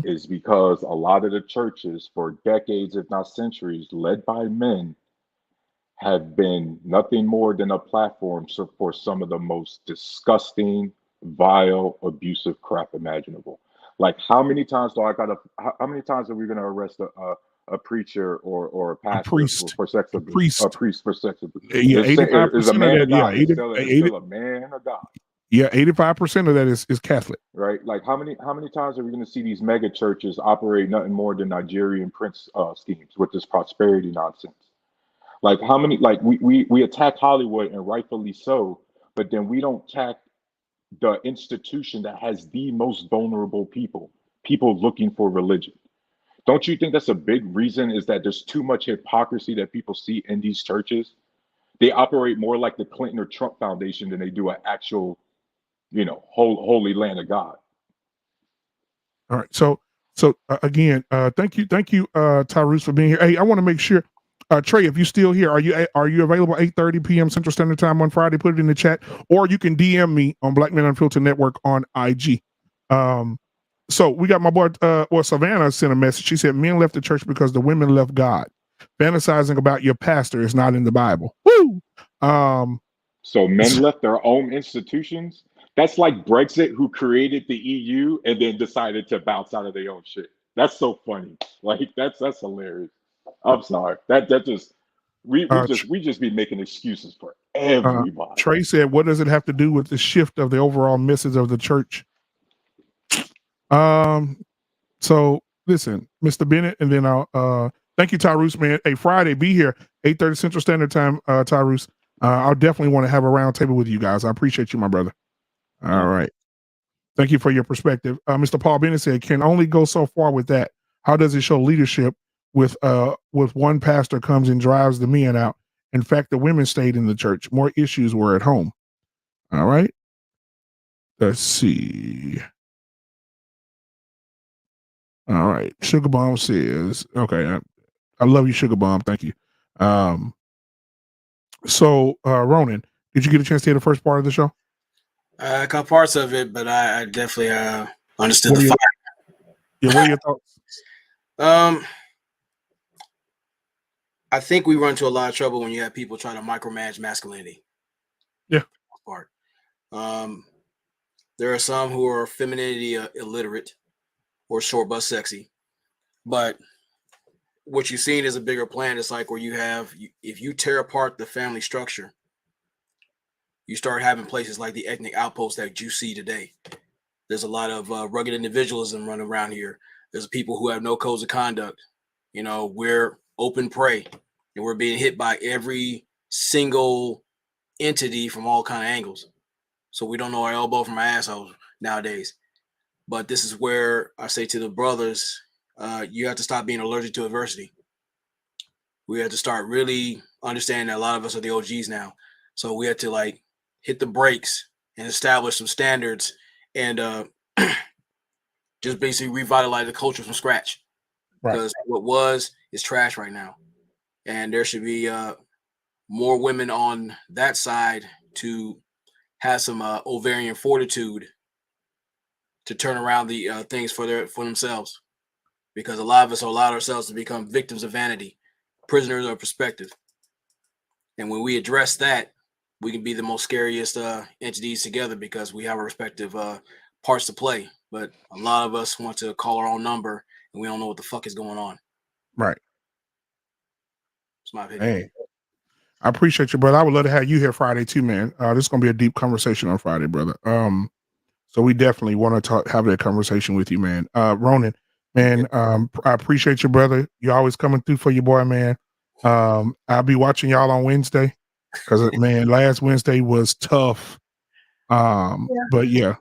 is because a lot of the churches for decades, if not centuries, led by men, have been nothing more than a platform for some of the most disgusting, vile, abusive crap imaginable. Like, how many times are we gonna arrest a preacher or a pastor for sex abuse? A priest for sex abuse? Yeah, 85% is a man of of God. that, Still a man of God. Yeah, 85% of that is Catholic. Right? Like, how many times are we going to see these mega churches operate nothing more than Nigerian prince schemes with this prosperity nonsense? Like, how many? Like, we attack Hollywood, and rightfully so, but then we don't attack the institution that has the most vulnerable people looking for religion. Don't you think that's a big reason, is that there's too much hypocrisy that people see in these churches? They operate more like the Clinton or Trump Foundation than they do an actual, holy land of God. All right. So again, thank you, Tyrus, for being here. Hey, I want to make sure, Trey, if you're still here, are you available 8:30 p.m. Central Standard Time on Friday? Put it in the chat, or you can DM me on Black Men Unfiltered Network on IG. So we got my boy, Savannah sent a message. She said, men left the church because the women left God. Fantasizing about your pastor is not in the Bible. Woo! So men left their own institutions? That's like Brexit, who created the EU and then decided to bounce out of their own shit. That's so funny. Like, that's hilarious. I'm sorry. We just be making excuses for everybody. Trey said, what does it have to do with the shift of the overall message of the church? So listen, Mr. Bennett, and then I'll thank you, Tyrus, man. Hey, Friday, be here, 8:30 Central Standard Time, Tyrus. I'll definitely want to have a round table with you guys. I appreciate you, my brother. All right. Thank you for your perspective. Mr. Paul Bennett said, can only go so far with that. How does it show leadership with one pastor comes and drives the men out? In fact, the women stayed in the church. More issues were at home. All right. Let's see. All right. Sugar Bomb says, okay, I love you, Sugar Bomb. Thank you. So Ronan, did you get a chance to hear the first part of the show? I caught parts of it, but I definitely understood the fire. Yeah, what are your thoughts? I think we run into a lot of trouble when you have people trying to micromanage masculinity. Yeah. Part. There are some who are femininity illiterate or short but sexy, but what you've seen is a bigger plan. It's like where if you tear apart the family structure, you start having places like the ethnic outposts that you see today. There's a lot of rugged individualism running around here. There's people who have no codes of conduct. We're open prey, and we're being hit by every single entity from all kind of angles. So we don't know our elbow from our asshole nowadays. But this is where I say to the brothers, you have to stop being allergic to adversity. We have to start really understanding that a lot of us are the OGs now. So we had to like hit the brakes and establish some standards and just basically revitalize the culture from scratch. Because what is trash right now. And there should be more women on that side to have some ovarian fortitude to turn around the things for themselves, because a lot of us allowed ourselves to become victims of vanity, prisoners of perspective. And when we address that, we can be the most scariest entities together, because we have our respective parts to play. But a lot of us want to call our own number, and we don't know what the fuck is going on. Right. It's my opinion. Hey, I appreciate you, brother. I would love to have you here Friday too, man. This is gonna be a deep conversation on Friday, brother. So we definitely want to have that conversation with you, man. Ronan, man, I appreciate you, brother. You're always coming through for your boy, man. I'll be watching y'all on Wednesday, because man, last Wednesday was tough. But yeah,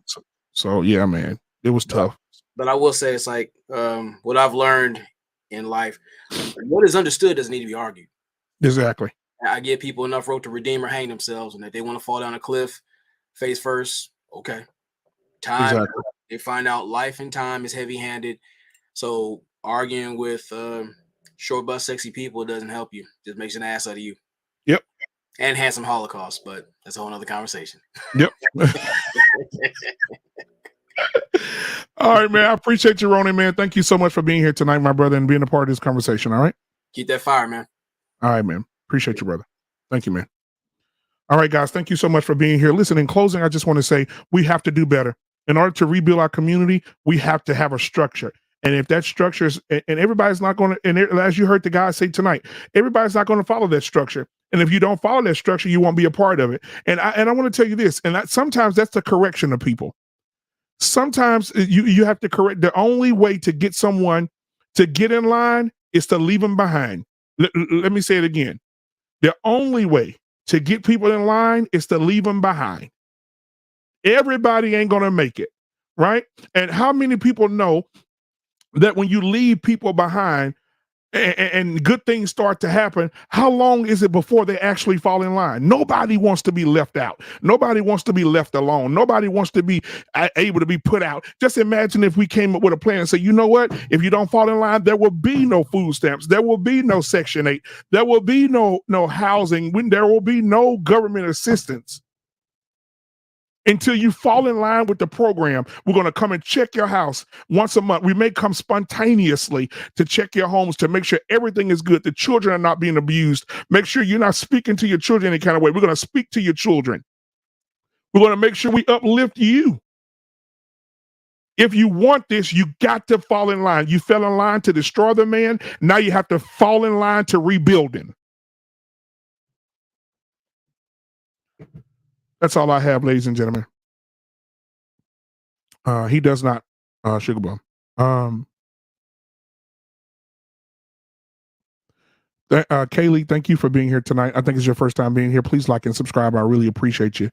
so yeah, man, it was tough. But I will say, it's like what I've learned in life: what is understood doesn't need to be argued. Exactly. I give people enough rope to redeem or hang themselves, and if they want to fall down a cliff face first, okay. Time, exactly. They find out life and time is heavy-handed. So arguing with short bus sexy people doesn't help you. Just makes an ass out of you. Yep. And handsome Holocaust, but that's a whole nother conversation. Yep. All right, man. I appreciate you, Ronan, man. Thank you so much for being here tonight, my brother, and being a part of this conversation. All right. Keep that fire, man. All right, man. Appreciate you, brother. Thank you, man. All right, guys. Thank you so much for being here. Listen, in closing, I just want to say we have to do better. In order to rebuild our community, we have to have a structure. And if that structure is, and everybody's not going to, and as you heard the guy say tonight, everybody's not going to follow that structure. And if you don't follow that structure, you won't be a part of it. And I want to tell you this, and sometimes that's the correction of people. Sometimes you have to correct. The only way to get someone to get in line is to leave them behind. Let me say it again. The only way to get people in line is to leave them behind. Everybody ain't going to make it, right? And how many people know that when you leave people behind and good things start to happen, how long is it before they actually fall in line? Nobody wants to be left out. Nobody wants to be left alone. Nobody wants to be able to be put out. Just imagine if we came up with a plan and say, you know what? If you don't fall in line, there will be no food stamps. There will be no Section 8. There will be no housing. There will be no government assistance. Until you fall in line with the program, we're going to come and check your house once a month. We may come spontaneously to check your homes to make sure everything is good. The children are not being abused. Make sure you're not speaking to your children any kind of way. We're going to speak to your children. We're going to make sure we uplift you. If you want this, you got to fall in line. You fell in line to destroy the man. Now you have to fall in line to rebuild him. That's all I have, ladies and gentlemen. He does not, Sugar Bum. Kaylee, thank you for being here tonight. I think it's your first time being here. Please like and subscribe. I really appreciate you.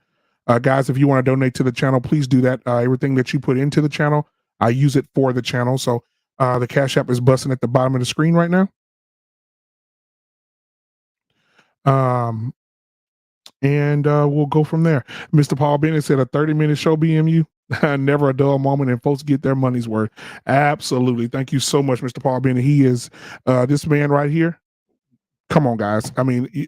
Guys, if you want to donate to the channel, please do that. Everything that you put into the channel, I use it for the channel. So the Cash App is busting at the bottom of the screen right now. And we'll go from there. Mr. Paul Bennett said a 30-minute show, BMU. Never a dull moment, and folks get their money's worth. Absolutely. Thank you so much, Mr. Paul Bennett. He is this man right here. Come on, guys. I mean,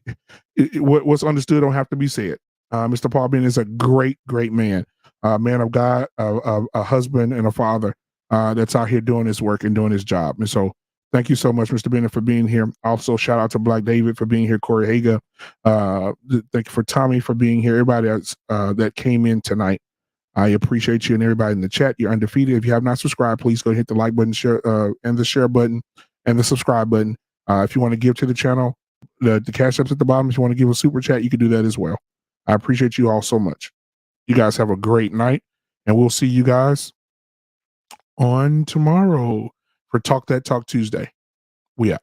what's understood don't have to be said. Mr. Paul Bennett is a great, great man. Man of God, a husband and a father that's out here doing his work and doing his job. And so thank you so much, Mr. Bennett, for being here. Also, shout out to Black David for being here. Corey Haga. Thank you for Tommy for being here. Everybody else that came in tonight. I appreciate you and everybody in the chat. You're undefeated. If you have not subscribed, please go hit the like button, share, and the share button and the subscribe button. If you want to give to the channel, the Cash App's at the bottom. If you want to give a super chat, you can do that as well. I appreciate you all so much. You guys have a great night, and we'll see you guys on tomorrow for Talk That Talk Tuesday. We out.